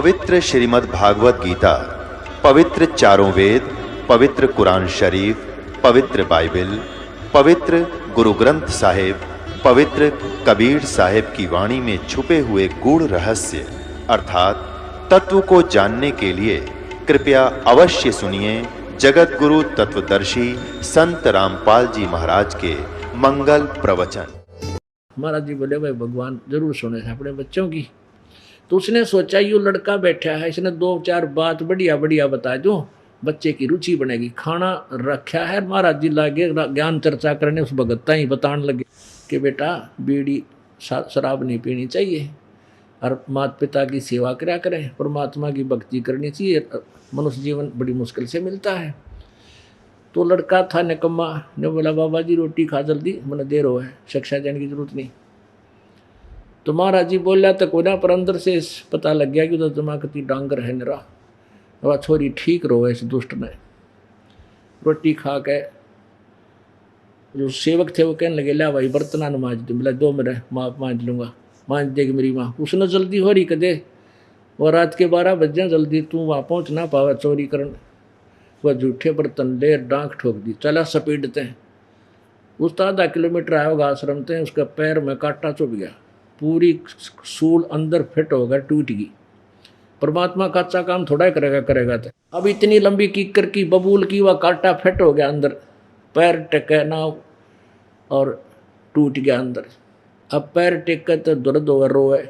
पवित्र श्रीमद् भागवत गीता, पवित्र चारों वेद, पवित्र कुरान शरीफ, पवित्र बाइबल, पवित्र गुरु ग्रंथ साहिब, पवित्र कबीर साहिब की वाणी में छुपे हुए गूढ़ रहस्य अर्थात तत्व को जानने के लिए कृपया अवश्य सुनिए जगत गुरु तत्वदर्शी संत रामपाल जी महाराज के मंगल प्रवचन। महाराज जी बोले भाई भगवान जरूर सुने अपने बच्चों की। तो उसने सोचा यूँ लड़का बैठा है, इसने दो चार बात बढ़िया बढ़िया बता दूं, बच्चे की रुचि बनेगी। खाना रखा है, महाराज जी लागे ज्ञान चर्चा करने, उस भगत ही बताने लगे कि बेटा बीड़ी शराब नहीं पीनी चाहिए और माता पिता की सेवा करा करें, परमात्मा की भक्ति करनी चाहिए, मनुष्य जीवन बड़ी मुश्किल से मिलता है। तो लड़का था निकम्मा, ने बोला बाबा जी रोटी खा जल्दी, मैंने देर हो है, शिक्षा देने की जरूरत नहीं। तो महाराज जी बोला तो कोई ना, पर अंदर से पता लग गया कि उधर दिमाग डांगर है निरा। वह छोरी ठीक रो इस दुष्ट ने। रोटी खा के जो सेवक थे वो कहने लगे ला भाई बर्तना न मांज दो। बोला दो मेरे माँ मांज लूँगा। मांज देगी मेरी माँ। उसने जल्दी हो रही कदे, वह रात के 12 बज जाए, जल्दी तू वहाँ पहुँच ना पावे चोरी करने। वह झूठे बर्तन ले डांक ठोक दी, चला सपीडते हैं। उस तो आधा किलोमीटर आया होगा आश्रम से, उसका पैर में कांटा चुभ गया, पूरी सूल अंदर फिट होकर टूट गई। परमात्मा का अच्छा काम थोड़ा ही करेगा तो अब इतनी लंबी कीकर की बबूल की, वह कांटा फिट हो गया अंदर, पैर टेके ना और टूट गया अंदर। अब पैर टेक तो दर्द हो रोए,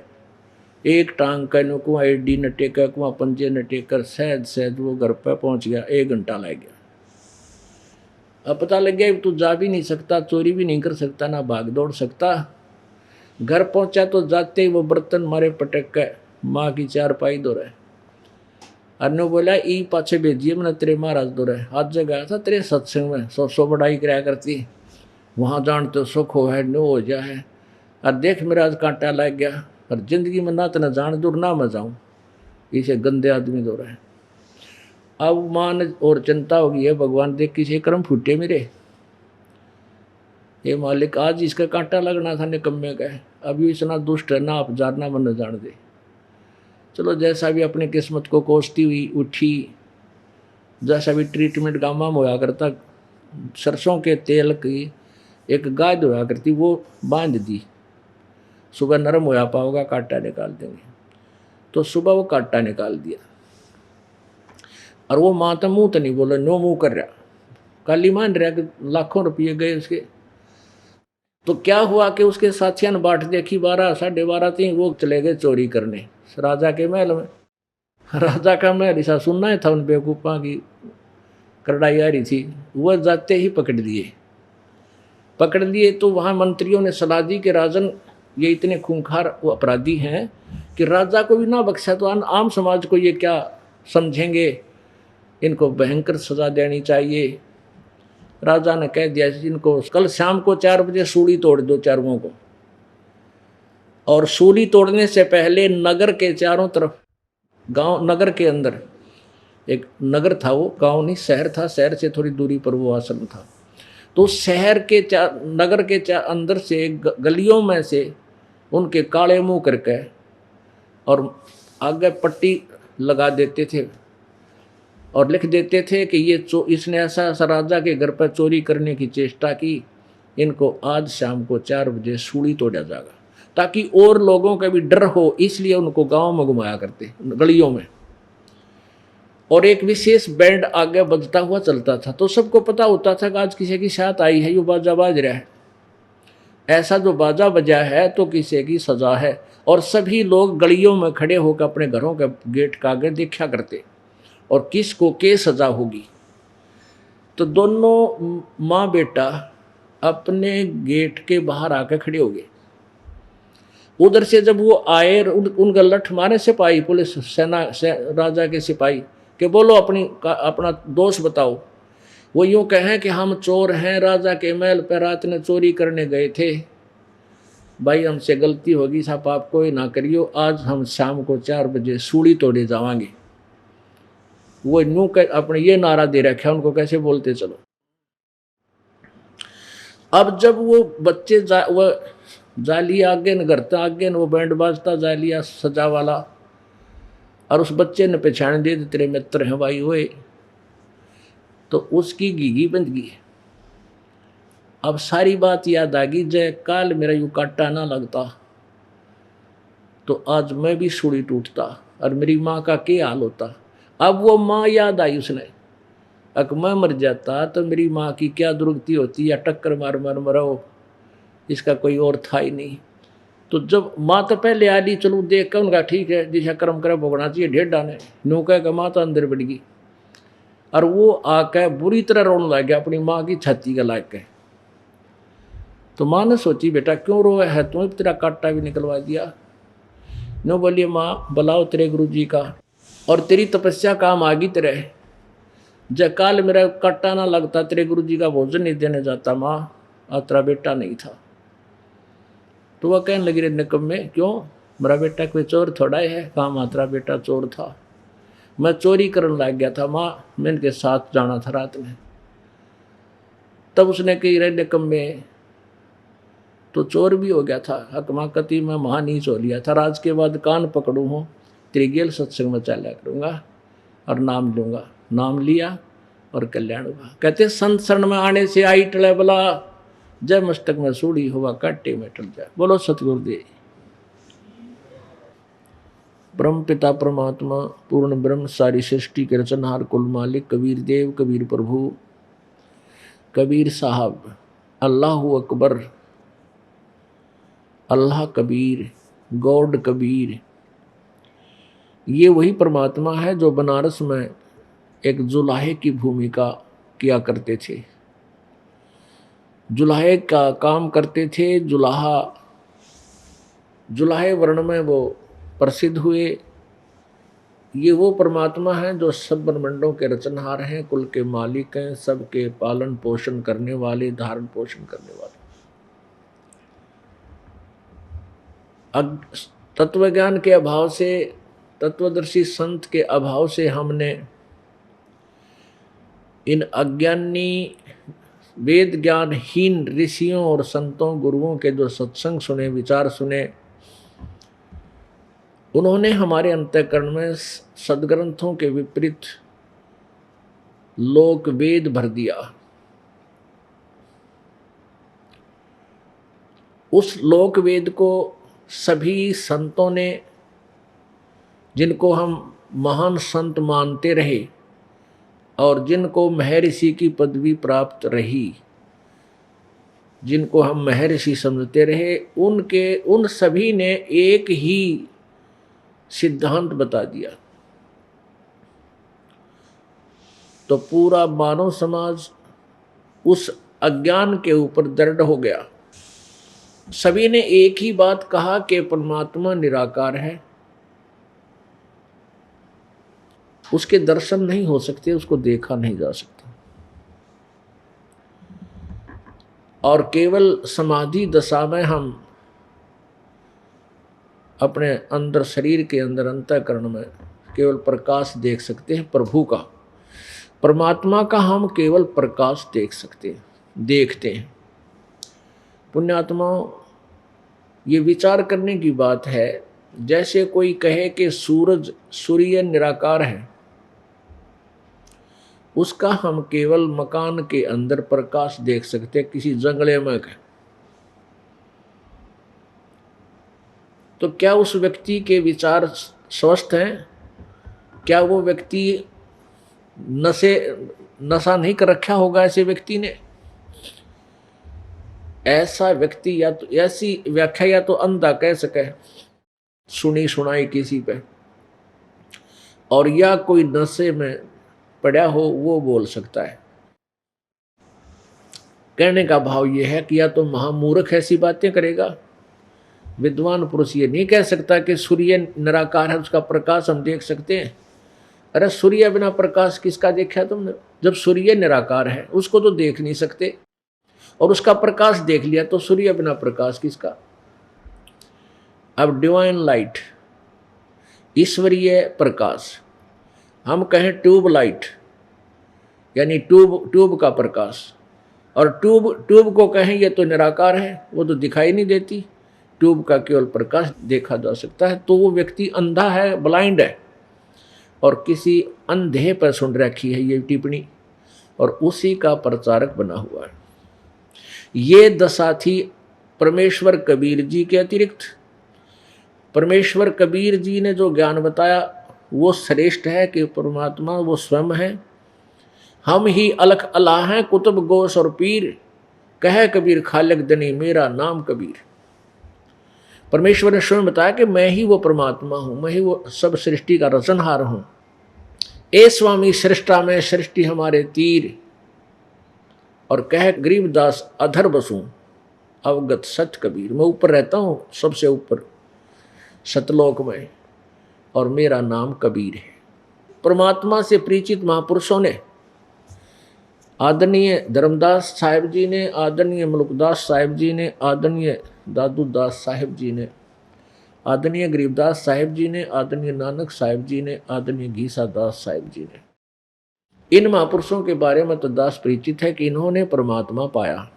एक टांग का नुकुआ एडी न टेका, कुआ पंजे न टेकर सहज सहज वो घर पर पहुंच गया। 1 घंटा लग गया। अब पता लग गया तू जा भी नहीं सकता, चोरी भी नहीं कर सकता, ना भाग दौड़ सकता। घर पहुंचा तो जाते ही वो बर्तन मारे पटक के माँ की चारपाई दो रहे। अनु बोला ई पाछे भेजिए, मैंने तेरे महाराज दो रहे। आज गया था तेरे सत्संग में, सौ बड़ाई कराया करती, वहाँ जान तो सुख हो है नो हो जाए। और देख मेरा आज कांटा लग गया, और जिंदगी में ना तो न जान दूर ना मैं जाऊँ, इसे गंदे आदमी दो रहे। अब मान और चिंता होगी है, भगवान देख किसी कर्म फूटे मेरे, ये मालिक आज इसका कांटा लगना था निकम्मे का, अभी इतना दुष्ट है ना आप जानना मन न जान दे। चलो जैसा भी अपनी किस्मत को कोसती हुई उठी, जैसा भी ट्रीटमेंट गामा में होया करता, सरसों के तेल की एक गाय होया करती, वो बांध दी, सुबह नरम होया पाओगा कांटा निकाल देंगे। तो सुबह वो कांटा निकाल दिया, और वो माँ तो मुँह तो नहीं बोला, नो मुँह कर रहा, काली मान रहा कि लाखों रुपये गए उसके। तो क्या हुआ कि उसके साथियों ने बाट देखी, 12 साढ़े 12 थी, वो चले गए चोरी करने राजा के महल में। राजा का महल ऐसा सुनना ही था, उन बेवकूफ़ा की करड़ाई आ रही थी। वह जाते ही पकड़ लिए। तो वहाँ मंत्रियों ने सलाह दी कि राजन ये इतने खूंखार अपराधी हैं कि राजा को भी ना बख्शा तो आम समाज को ये क्या समझेंगे, इनको भयंकर सजा देनी चाहिए। राजा ने कह दिया इनको कल शाम को 4 बजे सूली तोड़ दो चारों को, और सूली तोड़ने से पहले नगर के चारों तरफ, गांव नगर के अंदर एक नगर था, वो गांव नहीं शहर था, शहर से थोड़ी दूरी पर वो आश्रम था। तो शहर के नगर के अंदर से गलियों में से उनके काले मुंह करके और आगे पट्टी लगा देते थे और लिख देते थे कि ये इसने ऐसा राजा के घर पर चोरी करने की चेष्टा की, इनको आज शाम को 4 बजे सूली तोड़ा जाएगा, ताकि और लोगों का भी डर हो। इसलिए उनको गांव में घुमाया करते, गलियों में, और एक विशेष बैंड आगे बजता हुआ चलता था, तो सबको पता होता था कि आज किसी की साथ आई है, ये बाजा बाज रहा है। ऐसा जो बाजा बजा है तो किसी की सजा है। और सभी लोग गलियों में खड़े होकर अपने घरों के गेट का आगे देखा करते और किसको के सजा होगी। तो दोनों माँ बेटा अपने गेट के बाहर आकर खड़े हो गए। उधर से जब वो आए, उनका लठ मारे सिपाही, पुलिस सेना राजा के सिपाही कि बोलो अपना दोष बताओ। वो यूँ कहें कि हम चोर हैं, राजा के महल पर रात में चोरी करने गए थे, भाई हमसे गलती होगी, साहब आप कोई ना करियो, आज हम शाम को 4 बजे सूली तोड़े जावांगे। वो यूँ अपने ये नारा दे रखा है, उनको कैसे बोलते चलो। अब जब वो बच्चे वो जाली आगे न करता आगे न, वो बैंड बाजता जालिया सजा वाला, और उस बच्चे ने पहचान दिए तो तेरे मित्र हैं भाई हुए, तो उसकी घीघी बंध गई। अब सारी बात याद आ गई, जय काल मेरा यूं काटा ना लगता तो आज मैं भी सूड़ी टूटता और मेरी माँ का क्या हाल होता। अब वो माँ याद आई उसने, अगर मैं मर जाता तो मेरी माँ की क्या दुर्गति होती, या टक्कर मार मार मरो, इसका कोई और था ही नहीं। तो जब माँ तो पहले आ ली, चलो देख कर उनका ठीक है जिसे कर्म करे भोगना चाहिए, ढेर डाने नो कह माँ तो अंदर बढ़ गई और वो आकर बुरी तरह रोने लग गया अपनी माँ की छाती का लाग के। तो माँ ने सोची बेटा क्यों रोए है, तुम्हें तेरा कांटा भी निकलवा दिया। नो बोलिए माँ बुलाओ तेरे गुरु जी का, और तेरी तपस्या काम आ गई तेरे, जब काल मेरा कांटा ना लगता तेरे गुरु जी का भोजन नहीं देने जाता माँ, और तेरा बेटा नहीं था। तो वह कहने लगी रे निकम्मे क्यों, मेरा बेटा कोई चोर थोड़ा है, कहाँ माँ तेरा बेटा चोर था, मैं चोरी करने लग गया था माँ, मैं इनके साथ जाना था रात में। तब उसने कही रे निकम्मे तो चोर भी हो गया था, हकमा कति मैं महान ही चो लिया था, राज के बाद कान पकड़ू हूँ, तेरी गेल सत्संग में चला करूँगा और नाम लूँगा। नाम लिया और कल्याण हुआ। कहते संत शरण में आने से आई टले बला, जय मस्तक में सूढ़ी हुआ काटे में टल जाए। बोलो सतगुरुदेव। ब्रह्म पिता परमात्मा पूर्ण ब्रह्म सारी सृष्टि के रचनहार कुल मालिक कबीर देव कबीर प्रभु कबीर साहब अल्लाह अकबर अल्लाह कबीर गॉड कबीर, ये वही परमात्मा है जो बनारस में एक जुलाहे की भूमिका किया करते थे, जुलाहे का काम करते थे। जुलाहे वर्ण में वो प्रसिद्ध हुए। ये वो परमात्मा है जो सब ब्रह्मांडों के रचनहार हैं, कुल के मालिक हैं, सबके पालन पोषण करने वाले, धारण पोषण करने वाले। तत्वज्ञान के अभाव से, तत्वदर्शी संत के अभाव से हमने इन अज्ञानी वेद ज्ञानहीन ऋषियों और संतों गुरुओं के जो सत्संग सुने, विचार सुने, उन्होंने हमारे अंतःकरण में सदग्रंथों के विपरीत लोक वेद भर दिया। उस लोक वेद को सभी संतों ने, जिनको हम महान संत मानते रहे और जिनको महर्षि की पदवी प्राप्त रही, जिनको हम महर्षि समझते रहे, उन सभी ने एक ही सिद्धांत बता दिया। तो पूरा मानव समाज उस अज्ञान के ऊपर दृढ़ हो गया। सभी ने एक ही बात कहा कि परमात्मा निराकार है, उसके दर्शन नहीं हो सकते, उसको देखा नहीं जा सकता, और केवल समाधि दशा में हम अपने अंदर, शरीर के अंदर, अंतःकरण में केवल प्रकाश देख सकते हैं प्रभु का, परमात्मा का हम केवल प्रकाश देख सकते हैं, देखते हैं। पुण्यात्माओं, ये विचार करने की बात है, जैसे कोई कहे कि सूर्य निराकार है, उसका हम केवल मकान के अंदर प्रकाश देख सकते हैं, किसी जंगले में का। तो क्या उस व्यक्ति के विचार स्वस्थ हैं? क्या वो व्यक्ति नशा नहीं कर रखा होगा ऐसे व्यक्ति ने? ऐसा व्यक्ति या तो ऐसी व्याख्या या तो अंधा कह सके, सुनी सुनाई किसी पे, और या कोई नशे में पड़ा हो वो बोल सकता है। कहने का भाव ये है कि या तो महामूर्ख ऐसी बातें करेगा, विद्वान पुरुष ये नहीं कह सकता कि सूर्य निराकार है, उसका प्रकाश हम देख सकते हैं। अरे सूर्य बिना प्रकाश किसका देखा तुमने? जब सूर्य निराकार है उसको तो देख नहीं सकते, और उसका प्रकाश देख लिया तो सूर्य बिना प्रकाश किसका? अब डिवाइन लाइट, ईश्वरीय प्रकाश, हम कहें ट्यूब लाइट यानी ट्यूब का प्रकाश, और ट्यूब को कहें ये तो निराकार है, वो तो दिखाई नहीं देती, ट्यूब का केवल प्रकाश देखा जा सकता है, तो वो व्यक्ति अंधा है, ब्लाइंड है। और किसी अंधे पर सुन रखी है ये टिप्पणी और उसी का प्रचारक बना हुआ है। ये दशा थी परमेश्वर कबीर जी के अतिरिक्त। परमेश्वर कबीर जी ने जो ज्ञान बताया वो श्रेष्ठ है कि परमात्मा वो स्वयं है। हम ही अलख अल्लाह हैं कुतुब गोस और पीर, कहे कबीर खालिक दनी मेरा नाम कबीर। परमेश्वर ने स्वयं बताया कि मैं ही वो परमात्मा हूं, मैं ही वो सब सृष्टि का रचनहार हूं। ए स्वामी सृष्टा में सृष्टि हमारे तीर, और कह गरीबदास अधर बसूं अवगत सच कबीर। मैं ऊपर रहता हूं, सबसे ऊपर सतलोक में, और मेरा नाम कबीर है। परमात्मा से परिचित महापुरुषों ने, आदरणीय धर्मदास साहिब जी ने, आदरणीय मुल्कदास साहिब जी ने, आदरणीय दादू दास साहिब जी ने, आदरणीय गरीबदास साहिब जी ने, आदरणीय नानक साहिब जी ने, आदरणीय घीसा दास साहिब जी ने, इन महापुरुषों के बारे में तो दास परिचित है कि इन्होंने परमात्मा पाया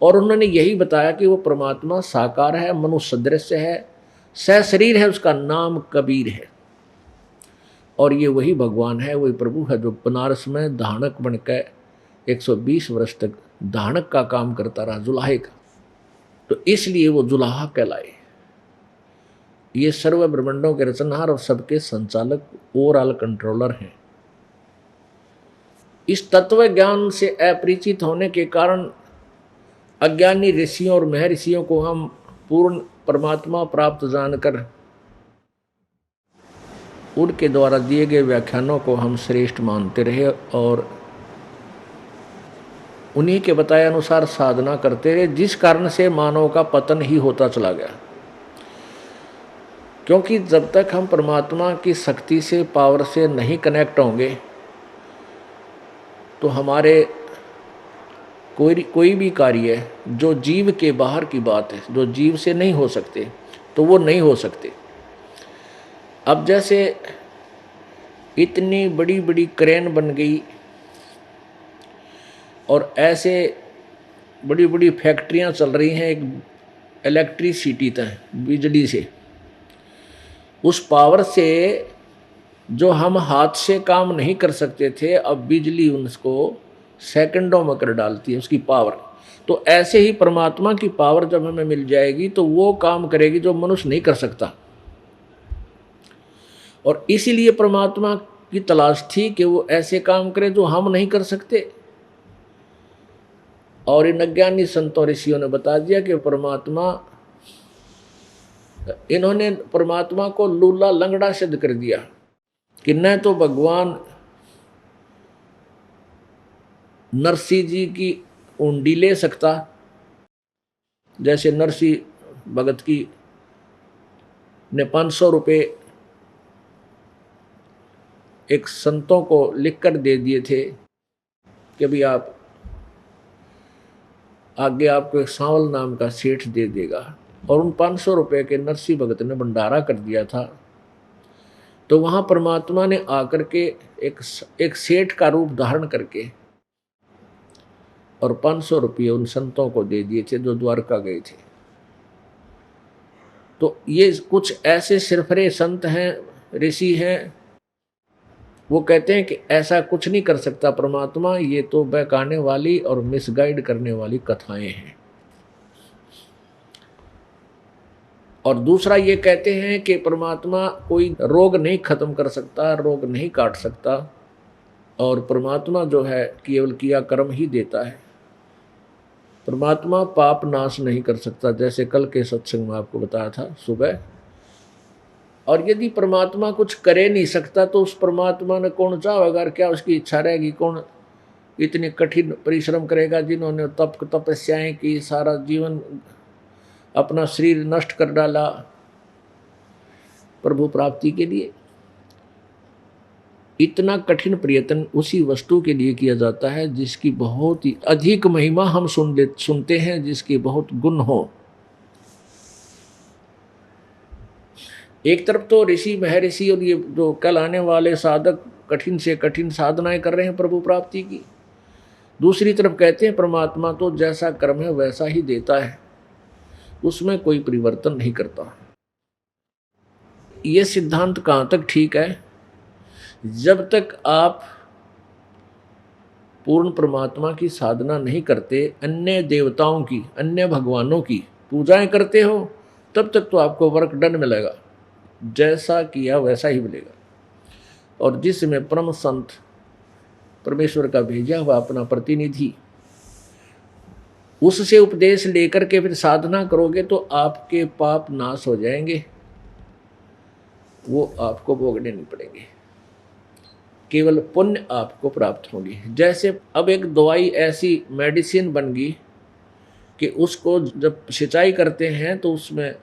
और उन्होंने यही बताया कि वो परमात्मा साकार है, मनुष्य सदृश्य है, सशरीर है, उसका नाम कबीर है। और ये वही भगवान है, वही प्रभु है जो बनारस में धानक बनकर 120 वर्ष तक धानक का काम करता रहा, जुलाहे का। तो इसलिए वो जुलाहा कहलाए। ये सर्व ब्रह्मांडों के रचनहार और सबके संचालक, ओवरऑल कंट्रोलर हैं। इस तत्व ज्ञान से अपरिचित होने के कारण अज्ञानी ऋषियों और महर्षियों को हम पूर्ण परमात्मा प्राप्त जानकर उनके द्वारा दिए गए व्याख्यानों को हम श्रेष्ठ मानते रहे और उन्हीं के बताए अनुसार साधना करते रहे, जिस कारण से मानव का पतन ही होता चला गया। क्योंकि जब तक हम परमात्मा की शक्ति से, पावर से नहीं कनेक्ट होंगे तो हमारे कोई भी कार्य जो जीव के बाहर की बात है, जो जीव से नहीं हो सकते, तो वो नहीं हो सकते। अब जैसे इतनी बड़ी बड़ी क्रेन बन गई और ऐसे बड़ी बड़ी फैक्ट्रियां चल रही हैं एक इलेक्ट्रिसिटी तक, बिजली से, उस पावर से जो हम हाथ से काम नहीं कर सकते थे, अब बिजली उसको सेकंडों में कर डालती है, उसकी पावर। तो ऐसे ही परमात्मा की पावर जब हमें मिल जाएगी तो वो काम करेगी जो मनुष्य नहीं कर सकता। और इसीलिए परमात्मा की तलाश थी कि वो ऐसे काम करे जो हम नहीं कर सकते। और इन अज्ञानी संतों ऋषियों ने बता दिया कि इन्होंने परमात्मा को लूला लंगड़ा सिद्ध कर दिया कि न तो भगवान नरसिंह जी की उंडी ले सकता, जैसे नरसिंह भगत की ने 500 रुपये एक संतों को लिखकर दे दिए थे कि भाई आप आगे आपको एक सांवल नाम का सेठ दे देगा, और उन 500 रुपये के नरसिंह भगत ने भंडारा कर दिया था। तो वहाँ परमात्मा ने आकर के एक सेठ का रूप धारण करके और 500 रुपये उन संतों को दे दिए थे जो द्वारका गए थे। तो ये कुछ ऐसे सिरफरे संत हैं, ऋषि हैं, वो कहते हैं कि ऐसा कुछ नहीं कर सकता परमात्मा, ये तो बहकाने वाली और मिसगाइड करने वाली कथाएं हैं। और दूसरा ये कहते हैं कि परमात्मा कोई रोग नहीं खत्म कर सकता, रोग नहीं काट सकता, और परमात्मा जो है केवल किया कर्म ही देता है। परमात्मा पाप नाश नहीं कर सकता, जैसे कल के सत्संग में आपको बताया था सुबह। और यदि परमात्मा कुछ करे नहीं सकता तो उस परमात्मा ने कौन चाहेगा, क्या उसकी इच्छा रहेगी? कौन इतने कठिन परिश्रम करेगा? जिन्होंने तपस्याएं की, सारा जीवन अपना शरीर नष्ट कर डाला प्रभु प्राप्ति के लिए। इतना कठिन प्रयत्न उसी वस्तु के लिए किया जाता है जिसकी बहुत ही अधिक महिमा हम सुनते हैं, जिसके बहुत गुण हो। एक तरफ तो ऋषि महर्षि और ये जो कल आने वाले साधक कठिन से कठिन साधनाएं कर रहे हैं प्रभु प्राप्ति की, दूसरी तरफ कहते हैं परमात्मा तो जैसा कर्म है वैसा ही देता है, उसमें कोई परिवर्तन नहीं करता। ये सिद्धांत कहाँ तक ठीक है? जब तक आप पूर्ण परमात्मा की साधना नहीं करते, अन्य देवताओं की, अन्य भगवानों की पूजाएं करते हो, तब तक तो आपको वर्क डन मिलेगा, जैसा किया वैसा ही मिलेगा। और जिसमें परम संत परमेश्वर का भेजा हुआ अपना प्रतिनिधि, उससे उपदेश लेकर के फिर साधना करोगे तो आपके पाप नाश हो जाएंगे, वो आपको भोगने नहीं पड़ेंगे, केवल पुण्य आपको प्राप्त होगी। जैसे अब एक दवाई ऐसी मेडिसिन बन गई कि उसको जब सिंचाई करते हैं तो उसमें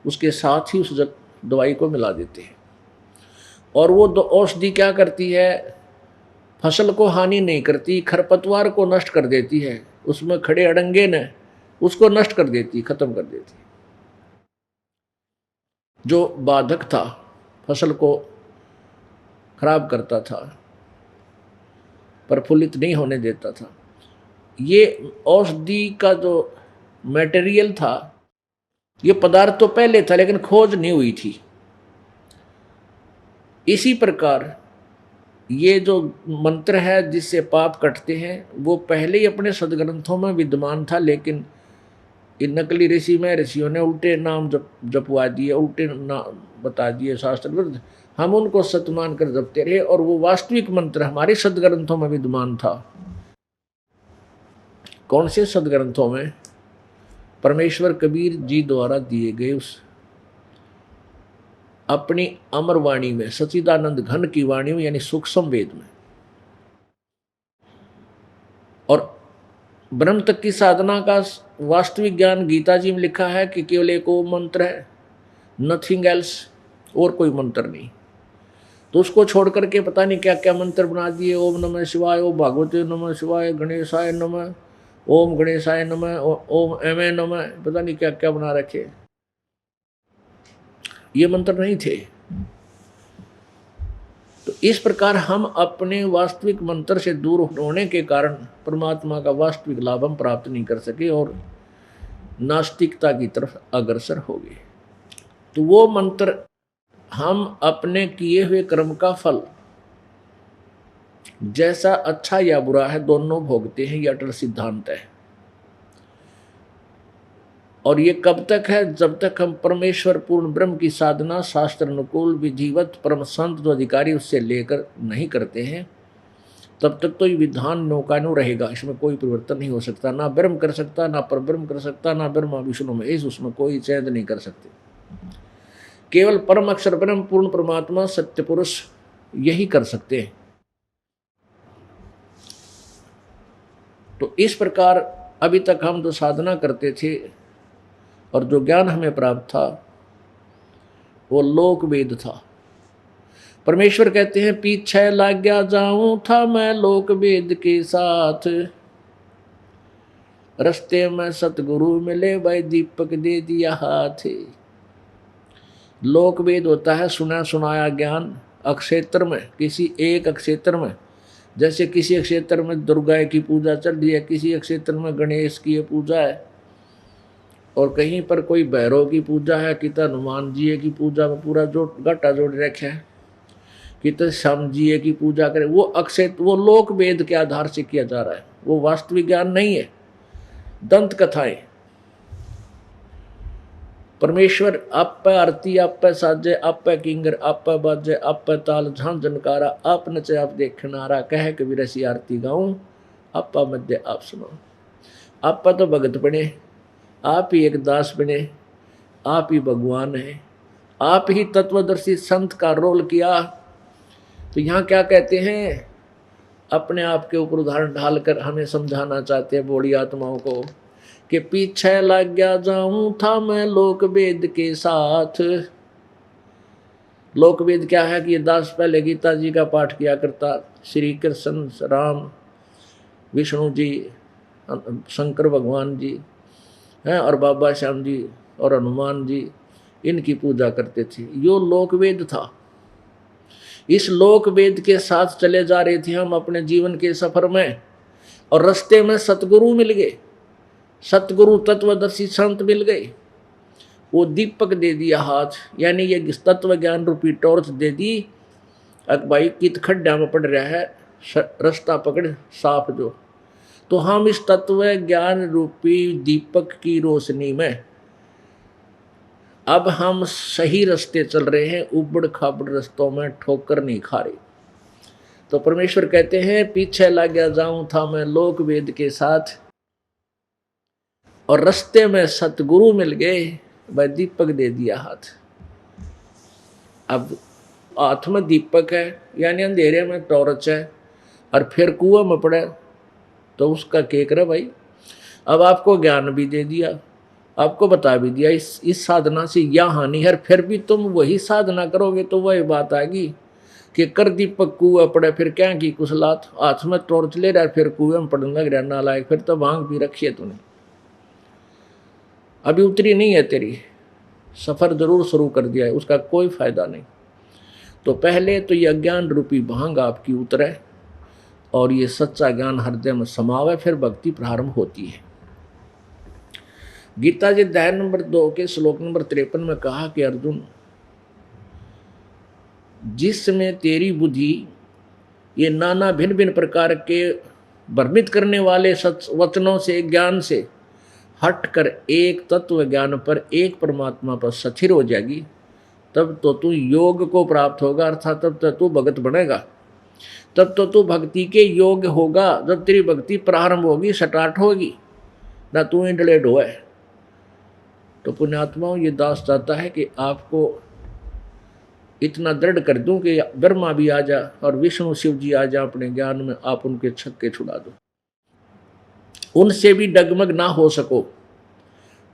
उसके साथ ही उस दवाई को मिला देते हैं, और वो औषधि क्या करती है, फसल को हानि नहीं करती, खरपतवार को नष्ट कर देती है, उसमें खड़े अड़ंगे ने उसको नष्ट कर देती, खत्म कर देती। जो बाधक था, फसल को खराब करता था, प्रफुल्लित नहीं होने देता था, ये औषधि का जो मटेरियल था, ये पदार्थ तो पहले था लेकिन खोज नहीं हुई थी। इसी प्रकार ये जो मंत्र है जिससे पाप कटते हैं, वो पहले ही अपने सदग्रंथों में विद्यमान था, लेकिन इन नकली ऋषि में ऋषियों ने उल्टे नाम जपवा दिए, उल्टे नाम बता दिए शास्त्र विरुद्ध, हम उनको सत्य मान कर जपते रहे, और वो वास्तविक मंत्र हमारे सदग्रंथों में विद्यमान था। कौन से सदग्रंथों में? परमेश्वर कबीर जी द्वारा दिए गए उस अपनी अमर वाणी में, सच्चिदानंद घन की वाणी में, यानी सूक्ष्म वेद में। और ब्रह्म तक की साधना का वास्तविक ज्ञान गीता जी में लिखा है कि केवल एक ओम मंत्र है, नथिंग एल्स, और कोई मंत्र नहीं। तो उसको छोड़ करके पता नहीं क्या क्या मंत्र बना दिए, ओम नमः शिवाय, ओम भागवते नमः शिवाय, गणेशाय नमः, ओम गणेशाय नमः, ओम एमे नमः, पता नहीं क्या क्या बना रखे। ये मंत्र नहीं थे। तो इस प्रकार हम अपने वास्तविक मंत्र से दूर होने के कारण परमात्मा का वास्तविक लाभ हम प्राप्त नहीं कर सके और नास्तिकता की तरफ अग्रसर हो गए। तो वो मंत्र हम अपने किए हुए कर्म का फल जैसा अच्छा या बुरा है दोनों भोगते हैं, ये अटल सिद्धांत है। और ये कब तक है? जब तक हम परमेश्वर पूर्ण ब्रह्म की साधना शास्त्र अनुकूल विधिवत परम संत जो अधिकारी उससे लेकर नहीं करते हैं, तब तक तो ये विधान नौकानु रहेगा, इसमें कोई परिवर्तन नहीं हो सकता। ना ब्रह्म कर सकता, ना परब्रह्म कर सकता, ना ब्रह्मा विष्णु महेश उसमें कोई चेंज नहीं कर सकते। केवल परम अक्षर ब्रह्म पूर्ण परमात्मा सत्य पुरुष यही कर सकते हैं। तो इस प्रकार अभी तक हम जो साधना करते थे और जो ज्ञान हमें प्राप्त था वो लोक वेद था। परमेश्वर कहते हैं पीछे लग गया जाऊं था मैं लोक वेद के साथ, रस्ते में सतगुरु मिले भाई दीपक दे दिया हाथ। लोक वेद होता है सुना सुनाया ज्ञान अक्षेत्र में, किसी एक अक्षेत्र में। जैसे किसी क्षेत्र में दुर्गा की पूजा चल रही है, किसी क्षेत्र में गणेश की पूजा है, और कहीं पर कोई भैरव की पूजा है, कितना हनुमान जी की पूजा में पूरा घाटा जोड़ रखे है, कितना श्याम जी की पूजा करे। वो अक्षेत्र, वो लोक वेद के आधार से किया जा रहा है, वो वास्तविक ज्ञान नहीं है, दंत कथाएं। परमेश्वर आप पे आरती, आप पे साजे, आप पे किंगर, आप पे बाजे, आप पे ताल झां जनकारा, आप नचे आप देखनारा, कह कबीर ऐसी आरती गाऊं, आपा मध्य आप सुनाओ। आपा तो भगत बने, आप ही एक दास बने, आप ही भगवान है, आप ही तत्वदर्शी संत का रोल किया। तो यहाँ क्या कहते हैं, अपने आप के ऊपर उदाहरण ढालकर हमें समझाना चाहते हैं बूढ़ी आत्माओं को कि पीछे लग गया जाऊं था मैं लोक वेद के साथ। लोक वेद क्या है कि ये दास पहले गीता जी का पाठ किया करता, श्री कृष्ण राम विष्णु जी शंकर भगवान जी हैं और बाबा श्याम जी और हनुमान जी, इनकी पूजा करते थे। यो लोक वेद था। इस लोक वेद के साथ चले जा रहे थे हम अपने जीवन के सफर में, और रास्ते में सतगुरु मिल गए, सतगुरु तत्वदर्शी संत मिल गए। वो दीपक दे दिया हाथ, यानी ये तत्व ज्ञान रूपी टॉर्च दे दी अब भाई कित खड्डा में पड़ रहा है, रास्ता पकड़ साफ जो। तो हम इस तत्व ज्ञान रूपी दीपक की रोशनी में अब हम सही रास्ते चल रहे हैं, उबड़ खाबड़ रास्तों में ठोकर नहीं खा रहे। तो परमेश्वर कहते हैं पीछे लग गया जाऊं था मैं लोक वेद के साथ, और रास्ते में सतगुरु मिल गए, वह दीपक दे दिया हाथ। अब हाथ में दीपक है यानी अंधेरे में टॉर्च है, और फिर कुआं में पड़े तो उसका क्या करे भाई। अब आपको ज्ञान भी दे दिया, आपको बता भी दिया इस साधना से यह हानि है, फिर भी तुम वही साधना करोगे तो वही बात आएगी कि कर दीपक कुआं पड़े, फिर क्या की कुशलात। हाथ में टॉर्च ले रहा है फिर कुएं में पड़ने लग रहा नालायक, फिर तो भांग भी रखी है तूने, अभी उतरी नहीं है तेरी, सफर जरूर शुरू कर दिया है, उसका कोई फायदा नहीं। तो पहले तो ये अज्ञान रूपी भांग आपकी उतरे और ये सच्चा ज्ञान हृदय में समावे, फिर भक्ति प्रारंभ होती है। गीता जी अध्याय नंबर 2 के श्लोक नंबर 53 में कहा कि अर्जुन, जिसमें तेरी बुद्धि ये नाना भिन्न भिन्न प्रकार के भ्रमित करने वाले वचनों से ज्ञान से हटकर एक तत्व ज्ञान पर, एक परमात्मा पर स्थिर हो जाएगी, तब तो तू योग को प्राप्त होगा, अर्थात तब तो तू भगत बनेगा, तब तो तू भक्ति के योग्य होगा। जब तेरी भक्ति प्रारंभ होगी, स्टार्ट होगी, ना तू इंडलेड हो है। तो पुण्यात्माओं, ये दास चाहता है कि आपको इतना दृढ़ कर दूं कि ब्रह्मा भी आ जा और विष्णु शिव जी आ जा अपने ज्ञान में, आप उनके छक्के छुड़ा दो, उनसे भी डगमग ना हो सको,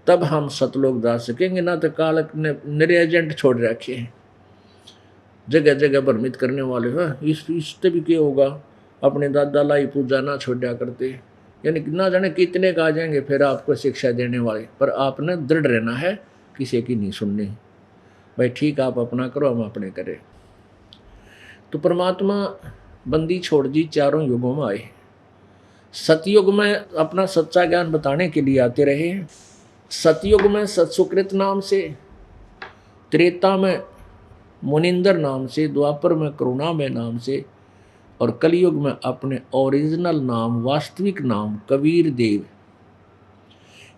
तब हम सतलोक जा सकेंगे। ना तो कालक ने मेरे एजेंट छोड़ रखे हैं जगह जगह भ्रमित करने वाले, इससे भी क्या होगा, अपने दादा लाई पूजा ना छोड़ा करते, यानी ना जाने कितने का आ जाएंगे फिर आपको शिक्षा देने वाले। पर आपने दृढ़ रहना है, किसी की नहीं सुननी भाई, ठीक आप अपना करो हम अपने करें। तो परमात्मा बंदी छोड़ जी चारों युगों में आए, सतयुग में अपना सच्चा ज्ञान बताने के लिए आते रहे। सतयुग में सत्सुकृत नाम से, त्रेता में मुनिंदर नाम से, द्वापर में करुणामय नाम से, और कलयुग में अपने ओरिजिनल नाम, वास्तविक नाम कबीर देव।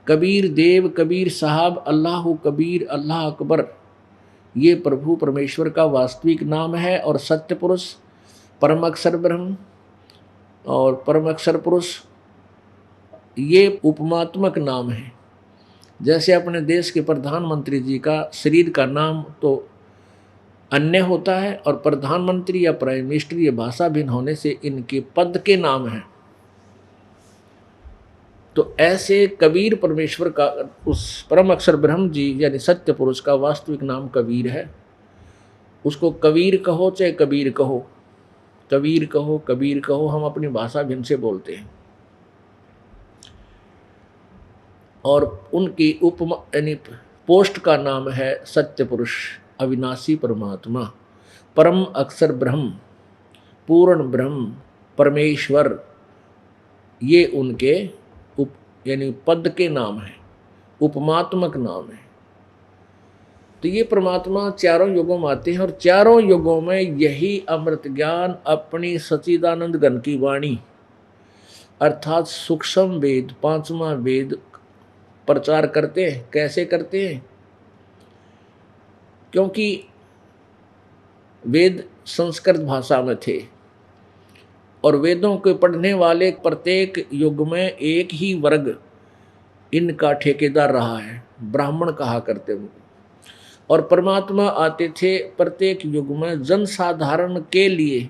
कबीर देव, कबीर साहब, अल्लाह कबीर, अल्लाह अकबर, ये प्रभु परमेश्वर का वास्तविक नाम है। और सत्य पुरुष, परम अक्षर ब्रह्म और परम अक्षर पुरुष, ये उपमात्मक नाम है। जैसे अपने देश के प्रधानमंत्री जी का शरीर का नाम तो अन्य होता है, और प्रधानमंत्री या प्राइम मिनिस्टर ये भाषा भिन्न होने से इनके पद के नाम हैं। तो ऐसे कबीर परमेश्वर का, उस परम अक्षर ब्रह्म जी यानी सत्य पुरुष का वास्तविक नाम कबीर है। उसको कबीर कहो चाहे कबीर कहो, कबीर कहो कबीर कहो, हम अपनी भाषा भिन्न से बोलते हैं। और उनकी उपमा यानी पोस्ट का नाम है सत्य पुरुष, अविनाशी परमात्मा, परम अक्षर ब्रह्म, पूर्ण ब्रह्म, परमेश्वर, ये उनके यानी पद के नाम है, उपमात्मक नाम है। तो ये परमात्मा चारों युगों में आते हैं, और चारों युगों में यही अमृत ज्ञान अपनी सच्चिदानंद घन की वाणी अर्थात सूक्ष्म वेद, पांचवा वेद प्रचार करते हैं। कैसे करते हैं? क्योंकि वेद संस्कृत भाषा में थे, और वेदों के पढ़ने वाले प्रत्येक युग में एक ही वर्ग इनका ठेकेदार रहा है, ब्राह्मण कहा करते हैं। और परमात्मा आते थे प्रत्येक युग में जनसाधारण के लिए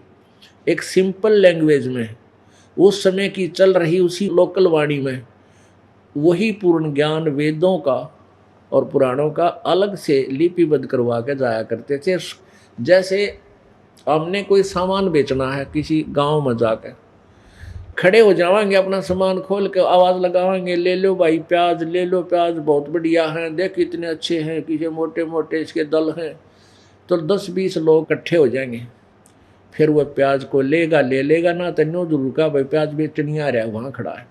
एक सिंपल लैंग्वेज में, उस समय की चल रही उसी लोकल वाणी में वही पूर्ण ज्ञान वेदों का और पुराणों का अलग से लिपिबद्ध करवा के जाया करते थे। जैसे हमने कोई सामान बेचना है, किसी गांव में जाकर खड़े हो जाएंगे, अपना सामान खोल के आवाज़ लगाएंगे, ले लो भाई प्याज, ले लो प्याज, बहुत बढ़िया हैं, देख कितने अच्छे हैं, किसी मोटे मोटे इसके दल हैं। तो 10-20 लोग इकट्ठे हो जाएंगे, फिर वह प्याज को लेगा, ले लेगा ना, तो नो जरूर का भाई प्याज बेचनी आ रहा है, वहाँ खड़ा है।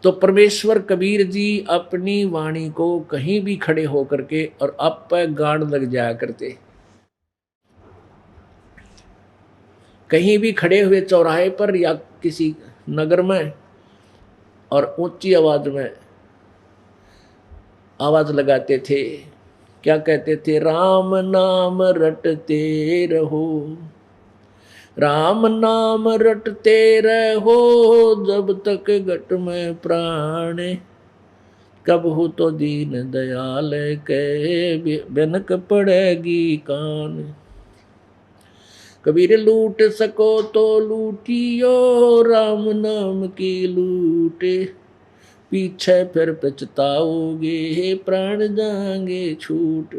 तो परमेश्वर कबीर जी अपनी वाणी को कहीं भी खड़े होकर के और अब पर गाड़ लग जाया करते। कहीं भी खड़े हुए चौराहे पर या किसी नगर में और ऊंची आवाज में आवाज लगाते थे, क्या कहते थे? राम नाम रटते रहो, राम नाम रटते रहो, जब तक घट में प्राण, कब हो तो दीन दयाल के बिनक पड़ेगी कान। कबीर लूट सको तो लूटियो, राम नाम की लूटे, पीछे फिर पछताओगे, प्राण जाएंगे छूट।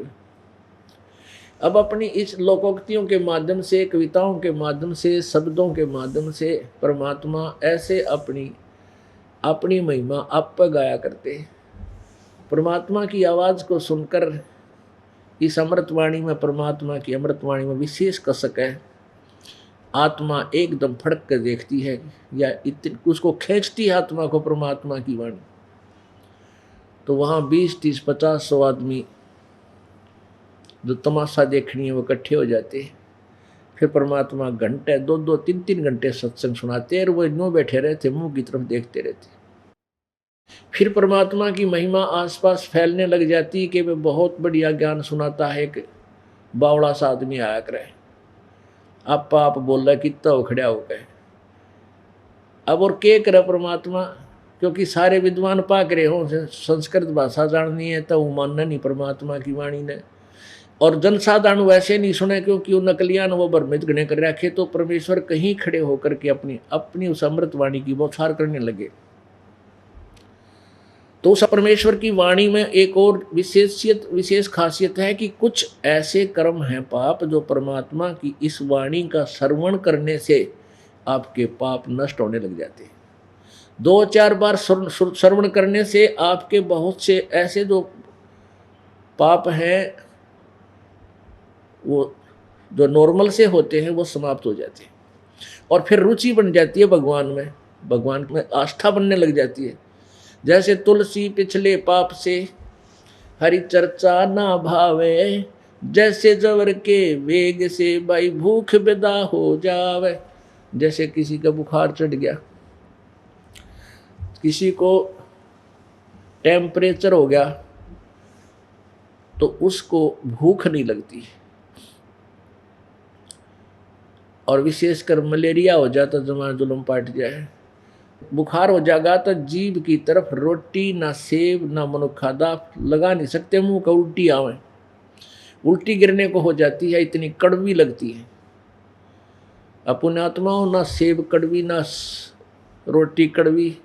अब अपनी इस लोकोक्तियों के माध्यम से, कविताओं के माध्यम से, शब्दों के माध्यम से परमात्मा ऐसे अपनी महिमा आप पर गाया करते। परमात्मा की आवाज़ को सुनकर इस अमृतवाणी में, परमात्मा की अमृतवाणी में विशेष कसक है। आत्मा एकदम फड़क कर देखती है, या उसको खींचती है आत्मा को परमात्मा की वाणी। तो वहाँ 20, 30, 50, 100 आदमी जो तमाशा देखनी है वो इकट्ठे हो जाते। फिर परमात्मा घंटे 2-2, 3-3 घंटे सत्संग सुनाते और वो यूँ बैठे रहते, मुंह की तरफ देखते रहते। फिर परमात्मा की महिमा आसपास फैलने लग जाती कि वे बहुत बढ़िया ज्ञान सुनाता है। एक बावड़ा सा आदमी आया करे, आप बोल रहा कितना हो खड़ा हो गए। अब और के करे परमात्मा, क्योंकि सारे विद्वान पाक रहे हों, संस्कृत भाषा जाननी है तो वो मानना नहीं परमात्मा की वाणी ने। और जनसाधारण वैसे नहीं सुने, क्योंकि वो नकलियान वो भ्रमित गणे कर रखे। तो परमेश्वर कहीं खड़े होकर के अपनी उस अमृत वाणी की बौछार करने लगे। तो उस परमेश्वर की वाणी में एक और विशेष खासियत है कि कुछ ऐसे कर्म हैं पाप, जो परमात्मा की इस वाणी का श्रवण करने से आपके पाप नष्ट होने लग जाते हैं। 2-4 बार श्रवण करने से आपके बहुत से ऐसे जो पाप हैं, वो जो नॉर्मल से होते हैं, वो समाप्त हो जाते हैं। और फिर रुचि बन जाती है भगवान में आस्था बनने लग जाती है। जैसे तुलसी पिछले पाप से हरि चर्चा ना भावे, जैसे जवर के वेग से भाई भूख बेदा हो जावे। जैसे किसी का बुखार चढ़ गया, किसी को टेम्परेचर हो गया, तो उसको भूख नहीं लगती। और विशेषकर मलेरिया हो जाता, जमा जुलम पाट जाए, बुखार हो जाएगा तो जीभ की तरफ रोटी ना सेब ना मनुखादा लगा नहीं सकते, मुंह का उल्टी आवे, उल्टी गिरने को हो जाती है, इतनी कड़वी लगती है। अपने आत्माओं ना सेब कड़वी, ना रोटी कड़वी,